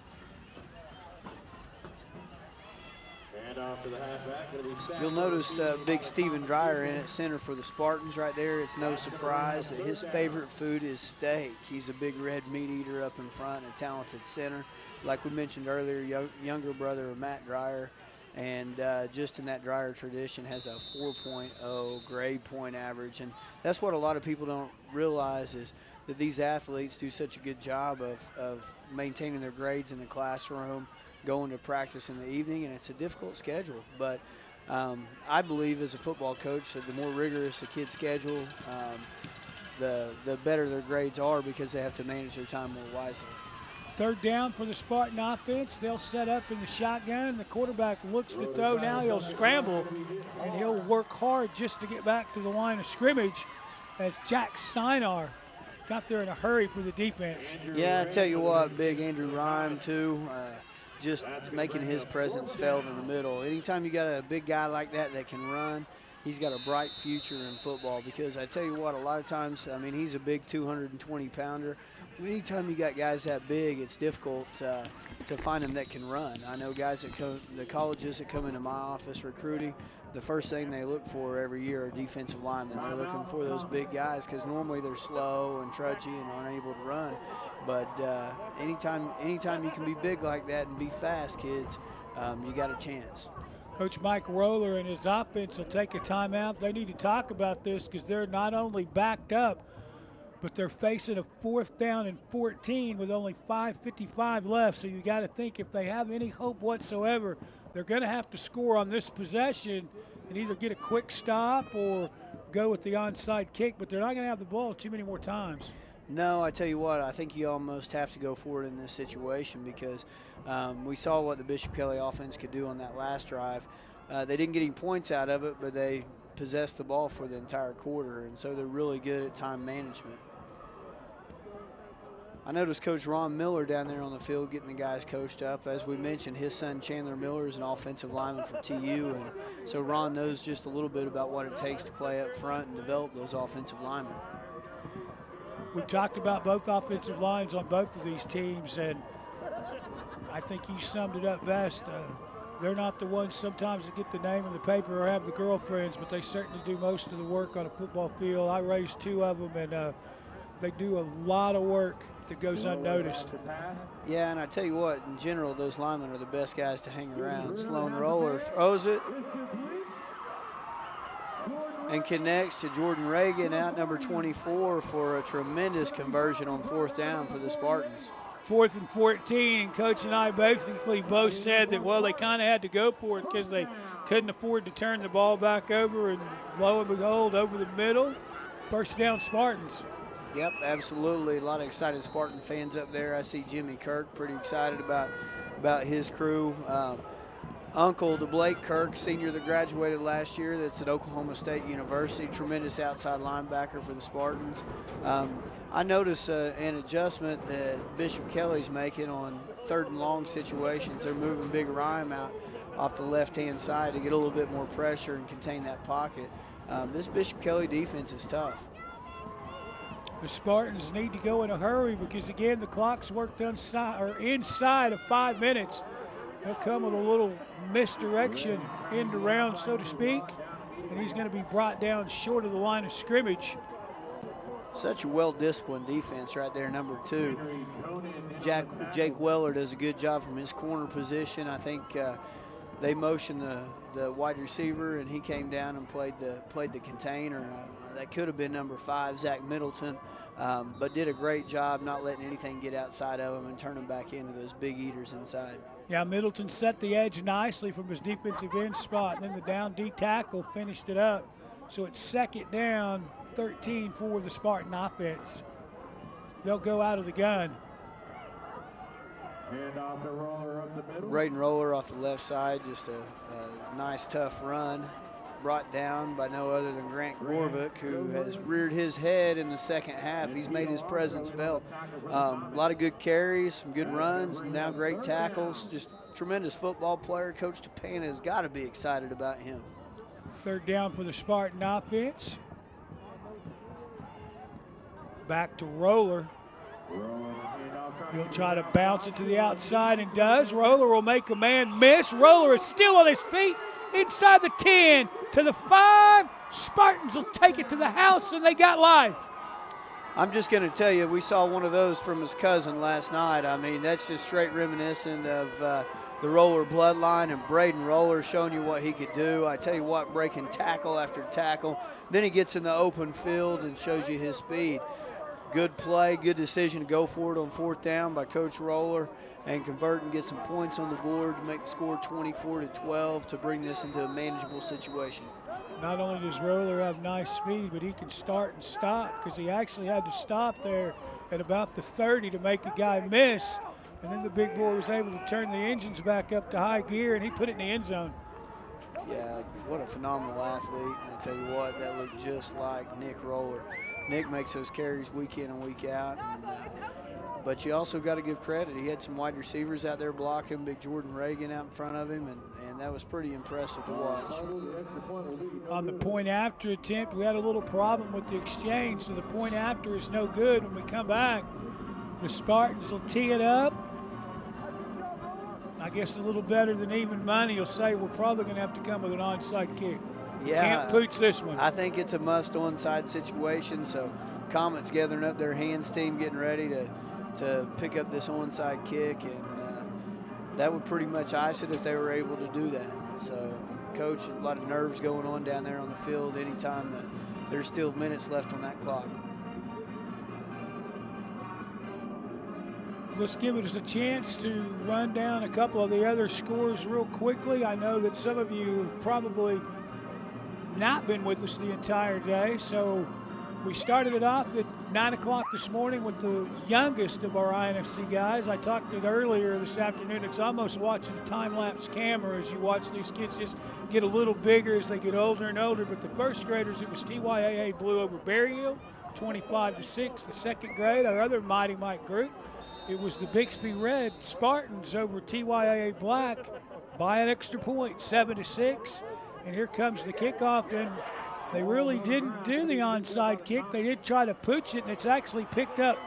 You'll notice big Stephen Dreyer in at center for the Spartans right there. It's no surprise that his favorite food is steak. He's a big red meat eater up in front, a talented center. Like we mentioned earlier, younger brother of Matt Dreyer, and just in that Dreyer tradition has a 4.0 grade point average. And that's what a lot of people don't realize, is that these athletes do such a good job of maintaining their grades in the classroom, going to practice in the evening, and it's a difficult schedule. But I believe as a football coach that the more rigorous the kid's schedule, the better their grades are, because they have to manage their time more wisely. Third down for the Spartan offense. They'll set up in the shotgun. The quarterback looks to throw. Now he'll scramble, and he'll work hard just to get back to the line of scrimmage, as Jack Sinar got there in a hurry for the defense. Yeah, I tell you what, big Andrew Rhyme too, just making his presence felt in the middle. Anytime you got a big guy like that can run, he's got a bright future in football, because I tell you what, a lot of times, I mean, he's a big 220-pounder. Anytime you got guys that big, it's difficult to find them that can run. I know guys that come, the colleges that come into my office recruiting, the first thing they look for every year are defensive linemen. They're looking for those big guys because normally they're slow and trudgy and aren't able to run. But anytime you can be big like that and be fast, kids, you got a chance. Coach Mike Roller and his offense will take a timeout. They need to talk about this because they're not only backed up, but they're facing a 4th down and 14 with only 5:55 left. So you got to think if they have any hope whatsoever, they're going to have to score on this possession and either get a quick stop or go with the onside kick. But they're not going to have the ball too many more times. No, I tell you what, I think you almost have to go for it in this situation because we saw what the Bishop Kelly offense could do on that last drive. They didn't get any points out of it, but they possessed the ball for the entire quarter, and so they're really good at time management. I noticed Coach Ron Miller down there on the field getting the guys coached up. As we mentioned, his son Chandler Miller is an offensive lineman for TU, and so Ron knows just a little bit about what it takes to play up front and develop those offensive linemen. We've talked about both offensive lines on both of these teams, and I think he summed it up best. They're not the ones sometimes that get the name in the paper or have the girlfriends, but they certainly do most of the work on a football field. I raised 2 of them, and they do a lot of work that goes unnoticed. Yeah, and I tell you what, in general, those linemen are the best guys to hang around. Sloan Roller throws it and connects to Jordan Reagan out number 24 for a tremendous conversion on 4th down for the Spartans. 4th and 14, and Coach and I both said that, well, they kind of had to go for it because they couldn't afford to turn the ball back over, and lo and behold, over the middle, 1st down Spartans. Yep, absolutely. A lot of excited Spartan fans up there. I see Jimmy Kirk pretty excited about his crew. Uncle to Blake Kirk, senior that graduated last year, that's at Oklahoma State University, tremendous outside linebacker for the Spartans. I notice an adjustment that Bishop Kelly's making on 3rd and long situations. They're moving Big Rhyme out off the left-hand side to get a little bit more pressure and contain that pocket. This Bishop Kelly defense is tough. The Spartans need to go in a hurry because, again, the clock's worked inside of 5 minutes. They'll come with a little misdirection end around, so to speak, and he's going to be brought down short of the line of scrimmage. Such a well-disciplined defense right there, number 2. Jake Weller does a good job from his corner position. I think they motioned the wide receiver, and he came down and played the container. That could have been number 5, Zach Middleton, but did a great job not letting anything get outside of him and turn him back into those big eaters inside. Yeah, Middleton set the edge nicely from his defensive end spot, and then the down D tackle finished it up. So it's 2nd down, 13 for the Spartan offense. They'll go out of the gun. Braden Roller off the left side, just a nice, tough run. Brought down by no other than Grant Gorvick, who has reared his head in the 2nd half. He's made his presence felt. A lot of good carries, some good runs, and now great tackles. Just tremendous football player. Coach Tapana has got to be excited about him. 3rd down for the Spartan offense. Back to Roller. He'll try to bounce it to the outside and does. Roller will make a man miss. Roller is still on his feet inside the 10 to the 5. Spartans will take it to the house, and they got life. I'm just going to tell you, we saw one of those from his cousin last night. I mean, that's just straight reminiscent of the Roller bloodline, and Braden Roller showing you what he could do. I tell you what, breaking tackle after tackle. Then he gets in the open field and shows you his speed. Good play, good decision to go for it on 4th down by Coach Roller and convert and get some points on the board to make the score 24-12 to bring this into a manageable situation. Not only does Roller have nice speed, but he can start and stop because he actually had to stop there at about the 30 to make a guy miss. And then the big boy was able to turn the engines back up to high gear, and he put it in the end zone. Yeah, what a phenomenal athlete. And I tell you what, that looked just like Nick Roller. Nick makes those carries week in and week out. And, but you also got to give credit. He had some wide receivers out there blocking, big Jordan Reagan out in front of him, and that was pretty impressive to watch. On the point after attempt, we had a little problem with the exchange, so the point after is no good. When we come back, the Spartans will tee it up. I guess a little better than even money will say we're probably going to have to come with an onside kick. Yeah, can't pooch this one. I think it's a must onside situation, so Comets gathering up their hands team, getting ready to pick up this onside kick, and that would pretty much ice it if they were able to do that. So, Coach, a lot of nerves going on down there on the field anytime that there's still minutes left on that clock. Let's give us a chance to run down a couple of the other scores real quickly. I know that some of you have probably not been with us the entire day, so we started it off at 9 o'clock this morning with the youngest of our INFC guys. I talked to it earlier this afternoon. It's almost watching a time-lapse camera as you watch these kids just get a little bigger as they get older and older. But the first graders, it was TYAA Blue over Berryhill, 25-6. The second grade, our other Mighty Mike group, it was the Bixby Red Spartans over TYAA Black by an extra point, 7-6. And here comes the kickoff, and they really didn't do the onside kick. They did try to pooch it, and it's actually picked up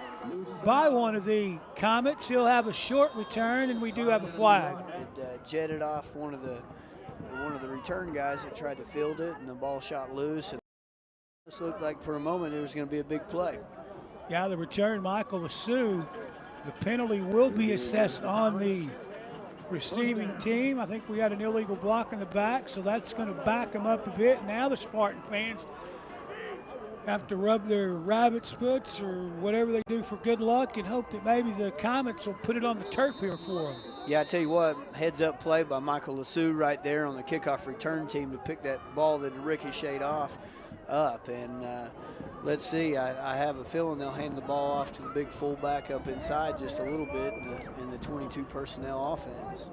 by one of the Comets. He'll have a short return, and we do have a flag. It jetted off one of the return guys that tried to field it, and the ball shot loose. And this looked like for a moment it was going to be a big play. Yeah, the return, Michael Lassou. The penalty will be assessed on the receiving team. I think we had an illegal block in the back, so that's going to back them up a bit. Now the Spartan fans have to rub their rabbit's foots or whatever they do for good luck and hope that maybe the Comets will put it on the turf here for them. Yeah, I tell you what, heads-up play by Michael Lassou right there on the kickoff return team to pick that ball that ricocheted off up. And let's see, I have a feeling they'll hand the ball off to the big fullback up inside just a little bit in the 22 personnel offense.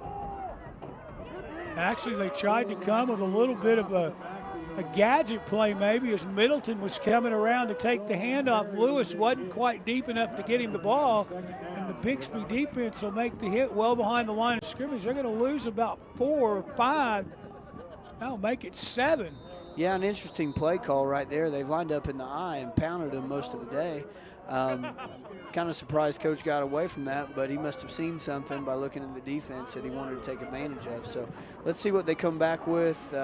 Actually, they tried to come with a little bit of a gadget play maybe as Middleton was coming around to take the handoff. Lewis wasn't quite deep enough to get him the ball, and the Bixby defense will make the hit well behind the line of scrimmage. They're going to lose about 4 or 5. That'll make it 7. Yeah, an interesting play call right there. They've lined up in the eye and pounded him most of the day. Kind of surprised Coach got away from that, but he must have seen something by looking at the defense that he wanted to take advantage of. So let's see what they come back with.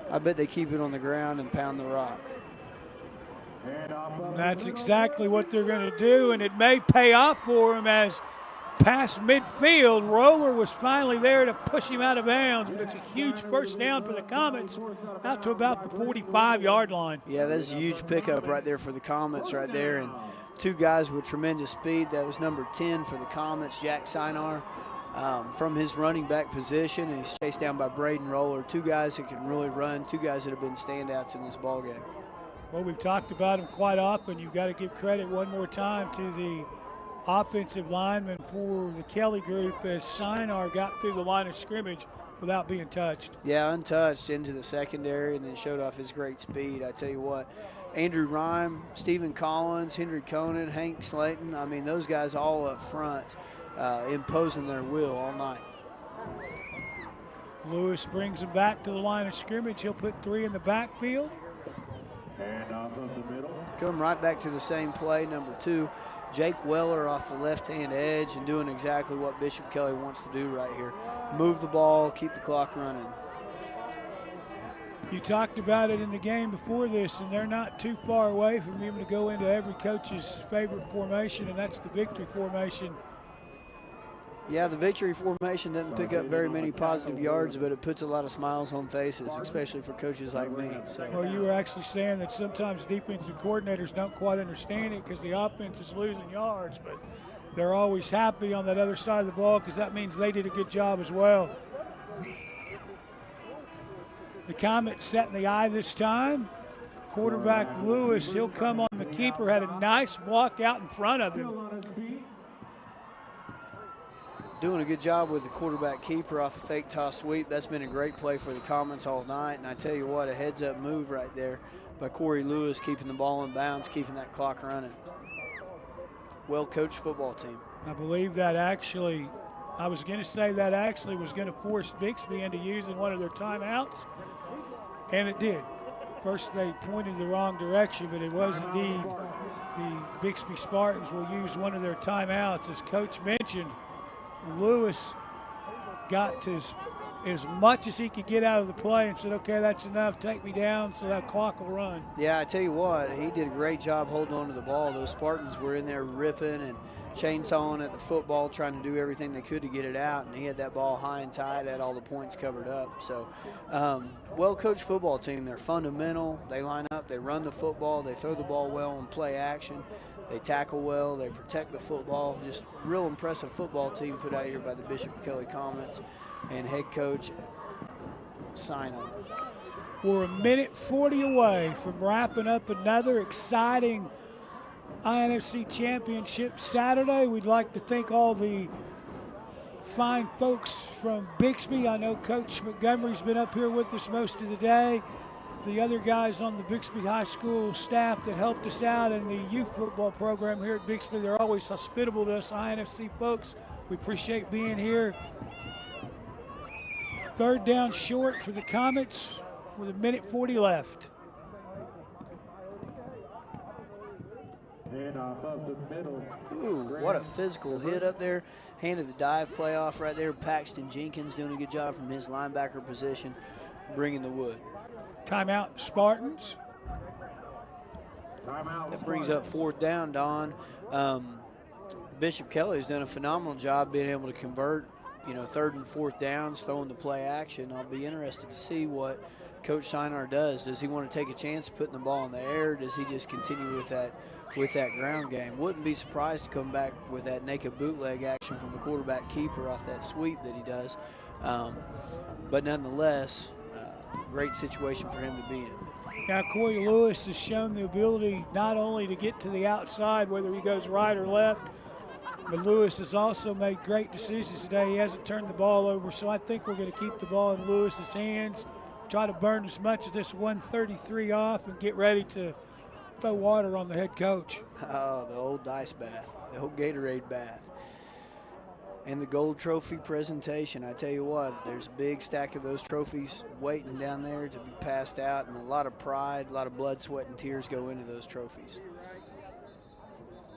I bet they keep it on the ground and pound the rock. That's exactly what they're going to do, and it may pay off for them as past midfield, Roller was finally there to push him out of bounds, but it's a huge first down for the Comets out to about the 45-yard line. Yeah, that's a huge pickup right there for the Comets right there, and 2 guys with tremendous speed. That was number 10 for the Comets, Jack Sinar, from his running back position, and he's chased down by Braden Roller. 2 guys that can really run, 2 guys that have been standouts in this ball game. Well, we've talked about him quite often. You've got to give credit one more time to the offensive lineman for the Kelly group as Sinar got through the line of scrimmage without being touched. Yeah, untouched into the secondary and then showed off his great speed. I tell you what, Andrew Rhyme, Stephen Collins, Henry Conan, Hank Slayton, I mean, those guys all up front imposing their will all night. Lewis brings him back to the line of scrimmage. He'll put 3 in the backfield. And off of the middle. Come right back to the same play, number 2. Jake Weller off the left-hand edge and doing exactly what Bishop Kelly wants to do right here. Move the ball, keep the clock running. You talked about it in the game before this, and they're not too far away from even to go into every coach's favorite formation, and that's the victory formation. Yeah, the victory formation doesn't pick up very many positive yards, but it puts a lot of smiles on faces, especially for coaches like me. So. Well, you were actually saying that sometimes defensive coordinators don't quite understand it because the offense is losing yards, but they're always happy on that other side of the ball because that means they did a good job as well. The Comets setting the eye this time. Quarterback Lewis, he'll come on the keeper, had a nice block out in front of him. Doing a good job with the quarterback keeper off the fake toss sweep. That's been a great play for the Comets all night. And I tell you what, a heads-up move right there by Corey Lewis, keeping the ball in bounds, keeping that clock running. Well-coached football team. I believe that actually, I was going to say that actually was going to force Bixby into using one of their timeouts, and it did. First they pointed the wrong direction, but it was indeed the Bixby Spartans will use one of their timeouts. As Coach mentioned, Lewis got to as much as he could get out of the play and said, okay, that's enough, take me down so that clock will run. Yeah, I tell you what, he did a great job holding on to the ball. Those Spartans were in there ripping and chainsawing at the football, trying to do everything they could to get it out, and he had that ball high and tight, had all the points covered up. So, well-coached football team. They're fundamental. They line up, they run the football, they throw the ball well in play action, they tackle well, they protect the football. Just real impressive football team put out here by the Bishop Kelly Comets and head coach Sinai. We're a minute 40 away from wrapping up another exciting INFC Championship Saturday. We'd like to thank all the fine folks from Bixby. I know Coach Montgomery's been up here with us most of the day. The other guys on the Bixby High School staff that helped us out in the youth football program here at Bixby, they're always hospitable to us INFC folks. We appreciate being here. Third down short for the Comets with a minute 40 left. Ooh, what a physical hit up there. Handed the dive play off right there. Paxton Jenkins doing a good job from his linebacker position, bringing the wood. Timeout, Spartans. That brings up fourth down, Don. Bishop Kelly's done a phenomenal job being able to convert, third and fourth downs, throwing the play action. I'll be interested to see what Coach Shinar does. Does he want to take a chance putting the ball in the air? Does he just continue with that ground game? Wouldn't be surprised to come back with that naked bootleg action from the quarterback keeper off that sweep that he does. But nonetheless, great situation for him to be in. Now, Corey Lewis has shown the ability not only to get to the outside, whether he goes right or left, but Lewis has also made great decisions today. He hasn't turned the ball over, so I think we're going to keep the ball in Lewis's hands, try to burn as much of this 133 off, and get ready to throw water on the head coach. Oh, the old ice bath, the old Gatorade bath. And the gold trophy presentation. I tell you what, there's a big stack of those trophies waiting down there to be passed out, and a lot of pride, a lot of blood, sweat, and tears go into those trophies.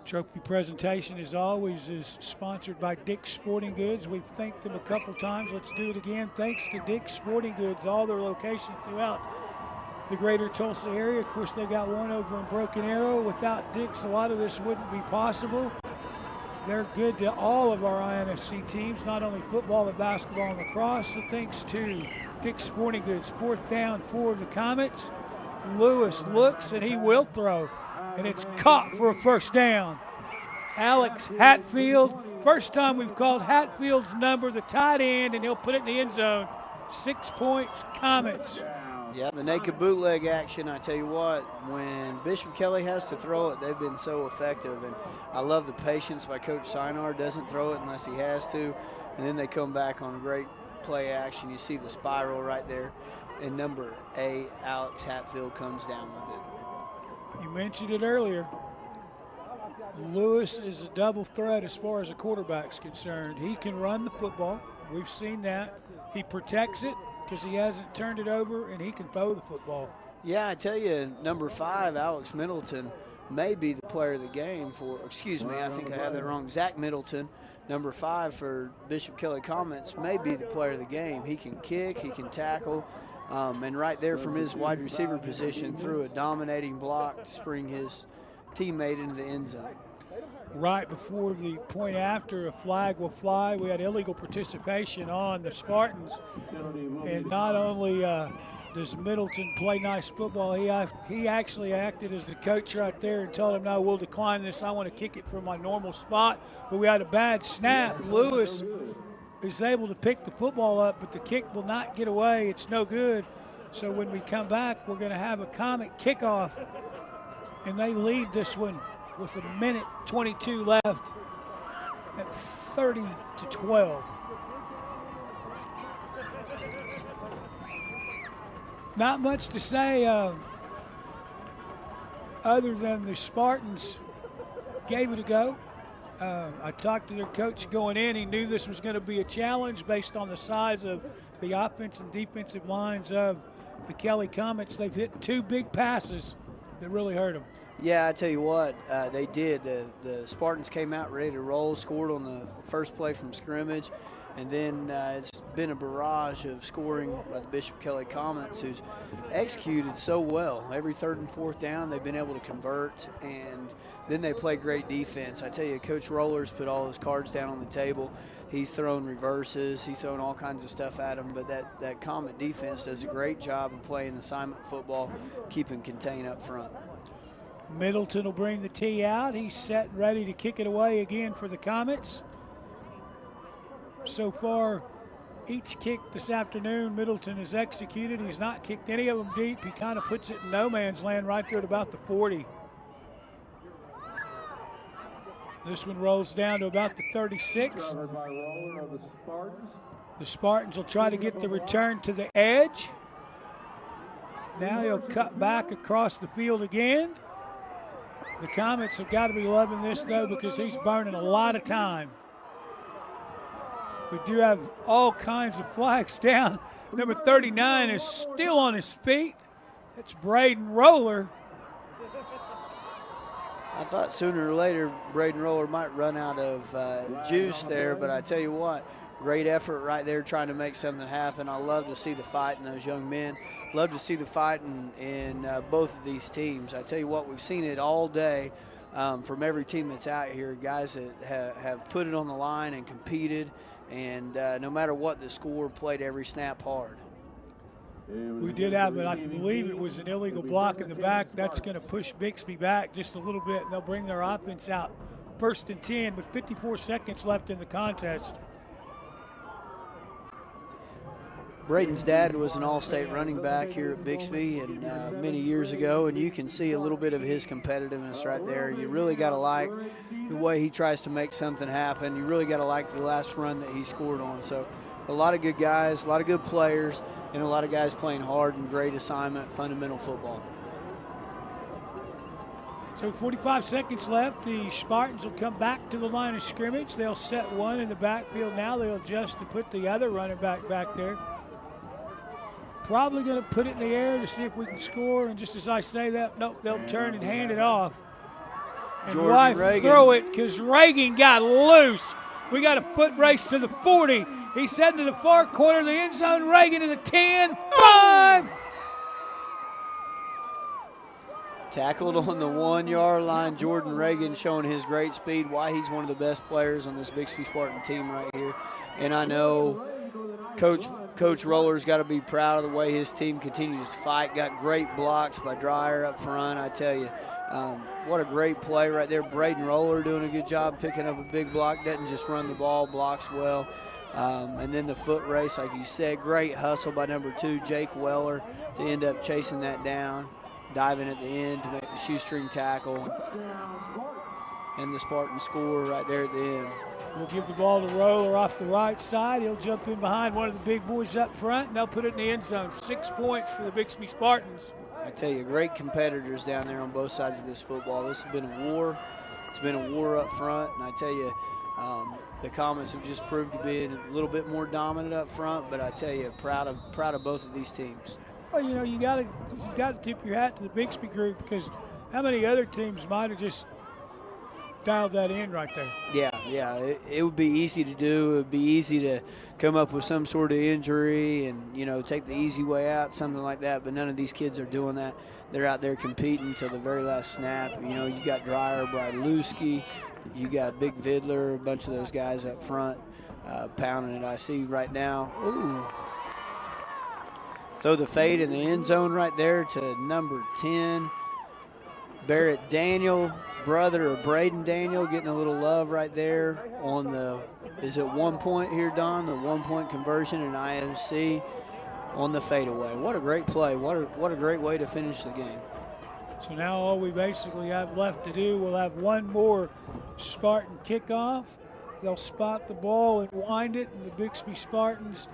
Trophy presentation, as always, is sponsored by Dick's Sporting Goods. We've thanked them a couple times. Let's do it again. Thanks to Dick's Sporting Goods, all their locations throughout the greater Tulsa area. Of course, they've got one over in Broken Arrow. Without Dick's, a lot of this wouldn't be possible. They're good to all of our INFC teams, not only football, but basketball and lacrosse. So thanks to Dick's Sporting Goods. Fourth down for the Comets. Lewis looks, and he will throw. And it's caught for a first down. Alex Hatfield. First time we've called Hatfield's number, the tight end, and he'll put it in the end zone. 6 points, Comets. Yeah, the naked bootleg action, I tell you what, when Bishop Kelly has to throw it, they've been so effective. And I love the patience by Coach Sinar. Doesn't throw it unless he has to. And then they come back on a great play action. You see the spiral right there. And number 8, Alex Hatfield, comes down with it. You mentioned it earlier. Lewis is a double threat as far as a quarterback's concerned. He can run the football. We've seen that. He protects it because he hasn't turned it over, and he can throw the football. Yeah, I tell you, number 5, Alex Middleton, may be the player of the game for, I think I have that wrong. Zach Middleton, number 5 for Bishop Kelly Comets, may be the player of the game. He can kick, he can tackle, and right there from his wide receiver position threw a dominating block to spring his teammate into the end zone. Right before the point after, a flag will fly. We had illegal participation on the Spartans. And not only does Middleton play nice football, he actually acted as the coach right there and told him, no, we'll decline this. I want to kick it from my normal spot. But we had a bad snap. Lewis is able to pick the football up, but the kick will not get away. It's no good. So when we come back, we're going to have a Comet kickoff. And they lead this one with a minute 22 left at 30-12. Not much to say other than the Spartans gave it a go. I talked to their coach going in. He knew this was going to be a challenge based on the size of the offense and defensive lines of the Kelly Comets. They've hit 2 big passes that really hurt them. Yeah, I tell you what, they did. The Spartans came out ready to roll, scored on the first play from scrimmage, And then it's been a barrage of scoring by the Bishop Kelly Comets, who's executed so well. Every third and fourth down, they've been able to convert, and then they play great defense. I tell you, Coach Roller's put all his cards down on the table. He's thrown reverses. He's thrown all kinds of stuff at them, but that Comet defense does a great job of playing assignment football, keeping contain up front. Middleton will bring the tee out. He's set and ready to kick it away again for the Comets. So far, each kick this afternoon, Middleton has executed. He's not kicked any of them deep. He kind of puts it in no man's land right there at about the 40. This one rolls down to about the 36. The Spartans will try to get the return to the edge. Now he'll cut back across the field again. The Comets have got to be loving this, though, because he's burning a lot of time. We do have all kinds of flags down. Number 39 is still on his feet. That's Braden Roller. I thought sooner or later Braden Roller might run out of juice there, but I tell you what, great effort right there trying to make something happen. I love to see the fight in those young men. Love to see the fight in both of these teams. I tell you what, we've seen it all day from every team that's out here, guys that have put it on the line and competed, and no matter what the score, played every snap hard. We did have, but I believe it was an illegal block in the back. That's going to push Bixby back just a little bit, and they'll bring their offense out. 1st and 10 with 54 seconds left in the contest. Braden's dad was an all-state running back here at Bixby and many years ago, and you can see a little bit of his competitiveness right there. You really got to like the way he tries to make something happen. You really got to like the last run that he scored on. So a lot of good guys, a lot of good players, and a lot of guys playing hard and great assignment, fundamental football. So 45 seconds left. The Spartans will come back to the line of scrimmage. They'll set one in the backfield now. They'll adjust to put the other running back there. Probably going to put it in the air to see if we can score. And just as I say that, nope, they'll turn and hand it off. And why throw it? Because Reagan got loose. We got a foot race to the 40. He's heading to the far corner of the end zone. Reagan to the 10, 5. Tackled on the 1 yard line. Jordan Reagan showing his great speed, why he's one of the best players on this Bixby Spartan team right here. And I know Coach Roller's got to be proud of the way his team continues to fight. Got great blocks by Dreyer up front, I tell you. What a great play right there. Braden Roller doing a good job picking up a big block. Doesn't just run the ball, blocks well. And then the foot race, like you said, great hustle by number 2, Jake Weller, to end up chasing that down, diving at the end to make the shoestring tackle. And the Spartans score right there at the end. We'll give the ball to Roller off the right side. He'll jump in behind one of the big boys up front, and they'll put it in the end zone. 6 points for the Bixby Spartans. I tell you, great competitors down there on both sides of this football. This has been a war. It's been a war up front, and I tell you, the Comets have just proved to be a little bit more dominant up front. But I tell you, proud of both of these teams. Well, you know, you got to tip your hat to the Bixby group, because how many other teams might have just dialed that in right there? Yeah, it would be easy to do. It would be easy to come up with some sort of injury and, you know, take the easy way out, something like that. But none of these kids are doing that. They're out there competing till the very last snap. You know, you got Dreyer, Bryluski, you got Big Vidler, a bunch of those guys up front pounding it. I see right now. Ooh. Throw the fade in the end zone right there to number 10, Barrett Daniel, brother of Braden Daniel, getting a little love right there on the, is it 1 point here, Don? The 1 point conversion in INFC on the fadeaway. What a great play. What a great way to finish the game. So now all we basically have left to do, we'll have one more Spartan kickoff. They'll spot the ball and wind it, and the Bixby Spartans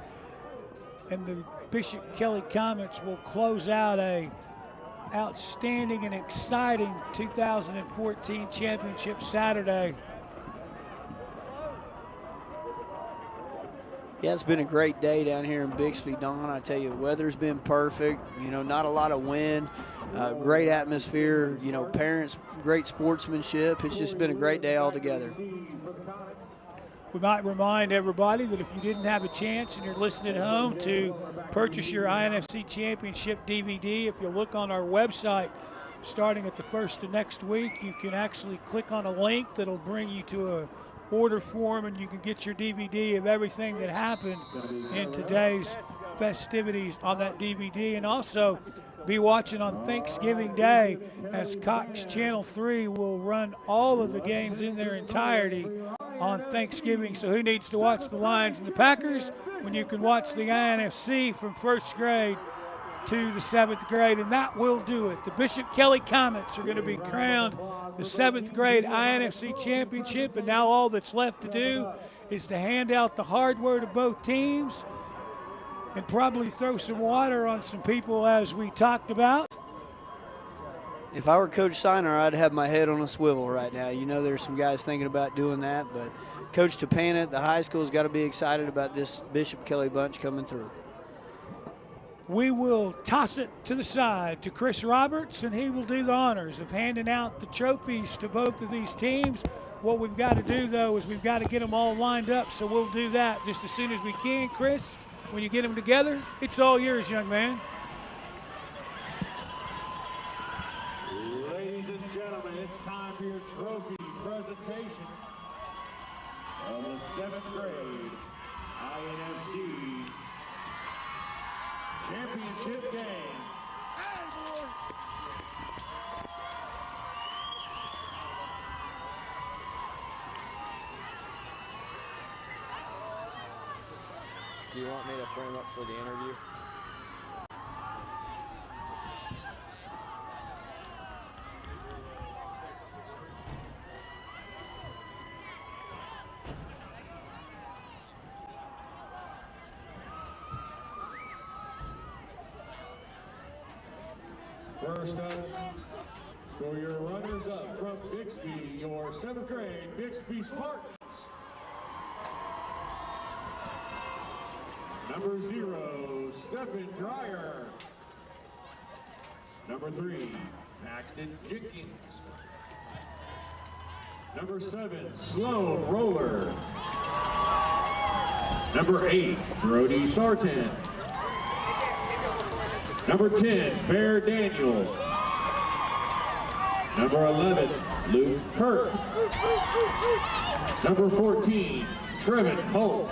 and the Bishop Kelly Comets will close out a outstanding and exciting 2014 championship Saturday. Yeah, it's been a great day down here in Bixby, Don. I tell you, the weather's been perfect. You know, not a lot of wind, great atmosphere. You know, parents, great sportsmanship. It's just been a great day altogether. We might remind everybody that if you didn't have a chance and you're listening at home to purchase your INFC Championship DVD, if you look on our website, starting at the first of next week, you can actually click on a link that'll bring you to a order form, and you can get your DVD of everything that happened in today's festivities on that DVD, and also be watching on Thanksgiving Day, as Cox Channel 3 will run all of the games in their entirety on Thanksgiving. So who needs to watch the Lions and the Packers when you can watch the INFC from first grade to the 7th grade? And that will do it. The Bishop Kelly Comets are going to be crowned the 7th grade INFC championship, and now all that's left to do is to hand out the hardware to both teams and probably throw some water on some people, as we talked about. If I were Coach Steiner, I'd have my head on a swivel right now. You know, there's some guys thinking about doing that, but Coach Tapana at the high school's got to be excited about this Bishop Kelly bunch coming through. We will toss it to the side to Chris Roberts, and he will do the honors of handing out the trophies to both of these teams. What we've got to do, though, is we've got to get them all lined up, so we'll do that just as soon as we can. Chris, when you get them together, it's all yours, young man. Ladies and gentlemen, it's time for your trophy presentation of the 7th grade INFC Championship game. Do you want me to frame up for the interview? First up, for your runners-up from Bixby, your 7th grade Bixby Spartans. Number 0, Stephen Dreyer. Number 3, Paxton Jenkins. Number 7, Sloan Roller. Number 8, Brody Sarton. Number 10, Bear Daniel. Number 11, Luke Kirk. Number 14, Trevin Holt.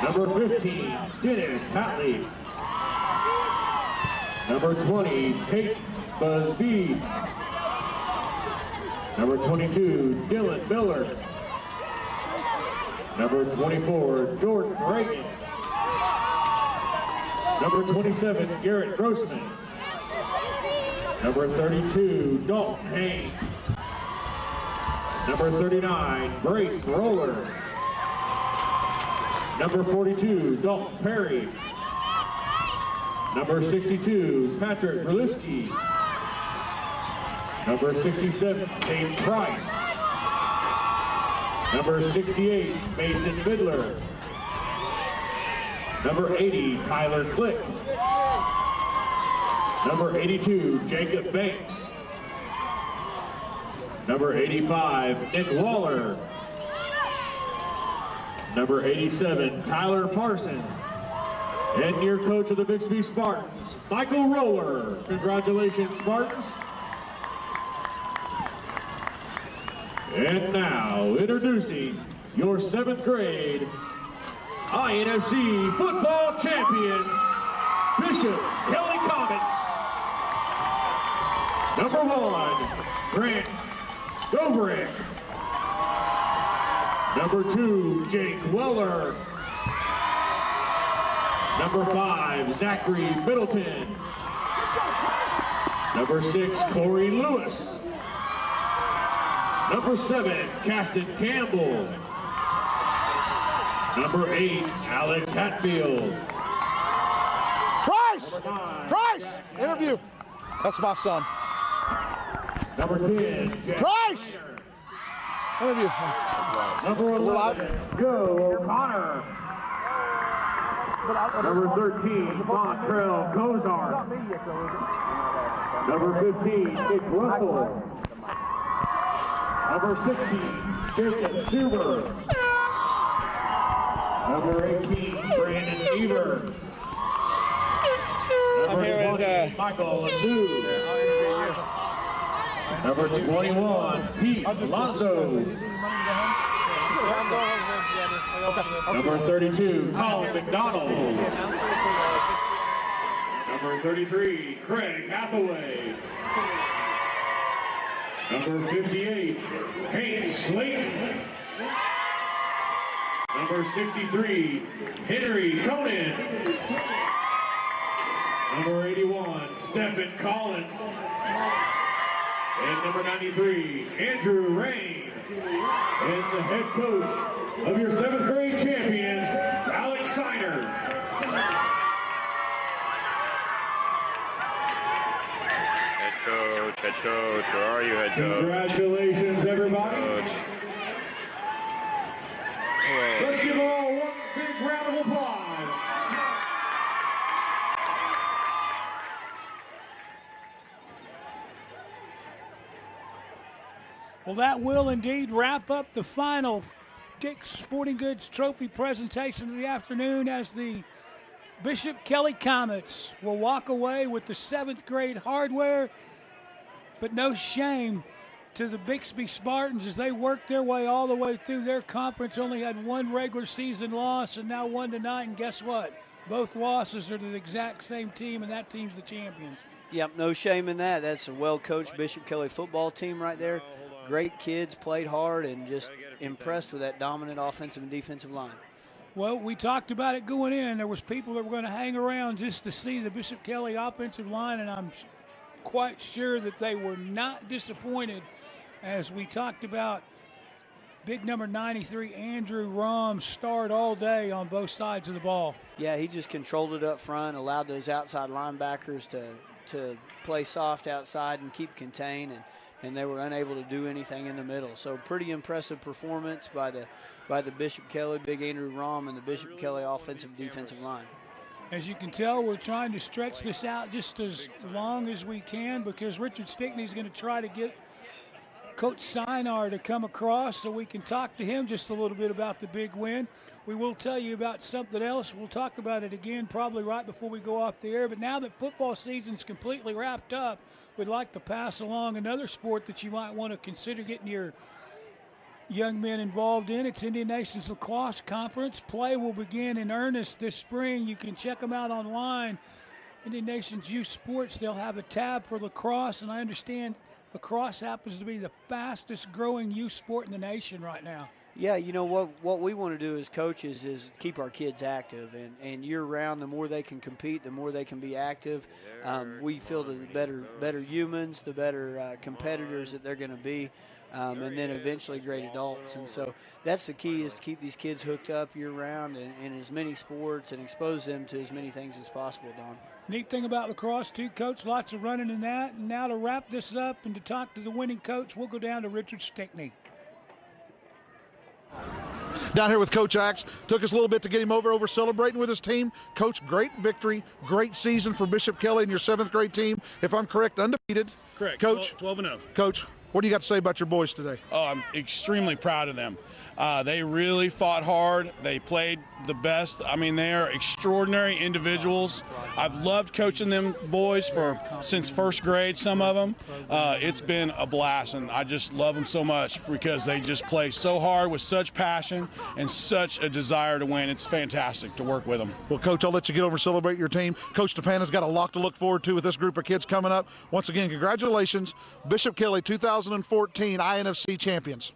Number 15, Dennis Hatley. Number 20, Kate Busby. Number 22, Dylan Miller. Number 24, Jordan Reagan. Number 27, Garrett Grossman. Number 32, Dalton Haynes. Number 39, Brayton Roller. Number 42, Dalton Perry. Number 62, Patrick Berliski. Number 67, James Price. Number 68, Mason Midler. Number 80, Tyler Click. Number 82, Jacob Banks. Number 85, Nick Waller. Number 87, Tyler Parson. And your coach of the Bixby Spartans, Michael Roller. Congratulations, Spartans. And now, introducing your 7th grade INFC football champions, Bishop Kelly Comets. Number 1, Grant Goverick. Number 2, Jake Weller. Number 5, Zachary Middleton. Number 6, Corey Lewis. Number 7, Caston Campbell. Number 8, Alex Hatfield. Price! 9, Price! Interview. That's my son. Number 10, Jack Price! Steiner. Interview. Number 11, Joe O'Connor. Number 13, Montrell Kozar. Number 15, Nick Russell. Number 16, Jacob Huber. Number 18, Brandon Eber. Number 20, Michael Adu. Number 21, Pete Alonso. Number 32, Colin McDonald. Number 33, Craig Hathaway. Number 58, Hank Slayton. Number 63, Henry Conan. Number 81, Stephen Collins. And number 93, Andrew Rain. And the head coach of your 7th grade champions, Alex Siner. Head coach, where are you, head coach? Congratulations, everybody. Coach. Let's give them all one big round of applause. Well, that will indeed wrap up the final Dick's Sporting Goods Trophy presentation of the afternoon, as the Bishop Kelly Comets will walk away with the 7th grade hardware, but no shame to the Bixby Spartans as they worked their way all the way through their conference. Only had one regular season loss and now one tonight, and guess what? Both losses are to the exact same team, and that team's the champions. Yep, no shame in that. That's a well-coached Bishop Kelly football team right there. Great kids, played hard, and just impressed with that dominant offensive and defensive line. Well, we talked about it going in. There was people that were going to hang around just to see the Bishop Kelly offensive line, and I'm quite sure that they were not disappointed, as we talked about big number 93, Andrew Rom, starred all day on both sides of the ball. Yeah, he just controlled it up front, allowed those outside linebackers to play soft outside and keep contained, and they were unable to do anything in the middle. So pretty impressive performance by the Bishop Kelly, big Andrew Rom, and the Bishop Kelly offensive defensive line. As you can tell, we're trying to stretch this out just as long as we can, because Richard Stickney is going to try to get Coach Sinar to come across so we can talk to him just a little bit about the big win. We will tell you about something else. We'll talk about it again probably right before we go off the air. But now that football season's completely wrapped up, we'd like to pass along another sport that you might want to consider getting your young men involved in. It's Indian Nations Lacrosse Conference. Play will begin in earnest this spring. You can check them out online. Indian Nations Youth Sports, they'll have a tab for lacrosse, and I understand lacrosse happens to be the fastest growing youth sport in the nation right now. Yeah, you know what we want to do as coaches is keep our kids active, and year-round, the more they can compete, the more they can be active. We feel that the better humans, the better competitors that they're going to be, and then eventually great adults. And so that's the key, is to keep these kids hooked up year-round in as many sports and expose them to as many things as possible, Don. Neat thing about lacrosse, too, Coach, lots of running in that. And now to wrap this up and to talk to the winning coach, we'll go down to Richard Stickney. Down here with Coach Axe. Took us a little bit to get him over celebrating with his team. Coach, great victory, great season for Bishop Kelly and your 7th grade team. If I'm correct, undefeated. Correct. Coach. 12-0. Coach, what do you got to say about your boys today? Oh, I'm extremely proud of them. They really fought hard. They played the best. I mean, they are extraordinary individuals. I've loved coaching them boys since 1st grade, some of them. It's been a blast, and I just love them so much because they just play so hard with such passion and such a desire to win. It's fantastic to work with them. Well, Coach, I'll let you get over and celebrate your team. Coach DePana's got a lot to look forward to with this group of kids coming up. Once again, congratulations, Bishop Kelly 2014 INFC champions.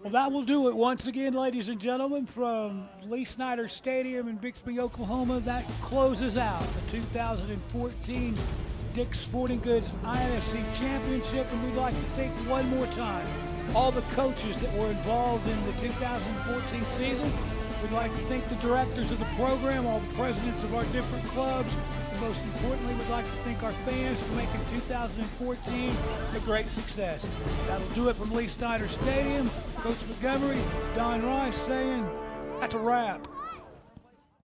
Well, that will do it once again, ladies and gentlemen, from Lee Snyder Stadium in Bixby, Oklahoma. That closes out the 2014 Dick's Sporting Goods INFC Championship, and we'd like to thank one more time all the coaches that were involved in the 2014 season. We'd like to thank the directors of the program, all the presidents of our different clubs, and most importantly, we'd like to thank our fans for making 2014 a great success. That'll do it from Lee Snyder Stadium. Coach Montgomery, Don Rice saying, that's a wrap.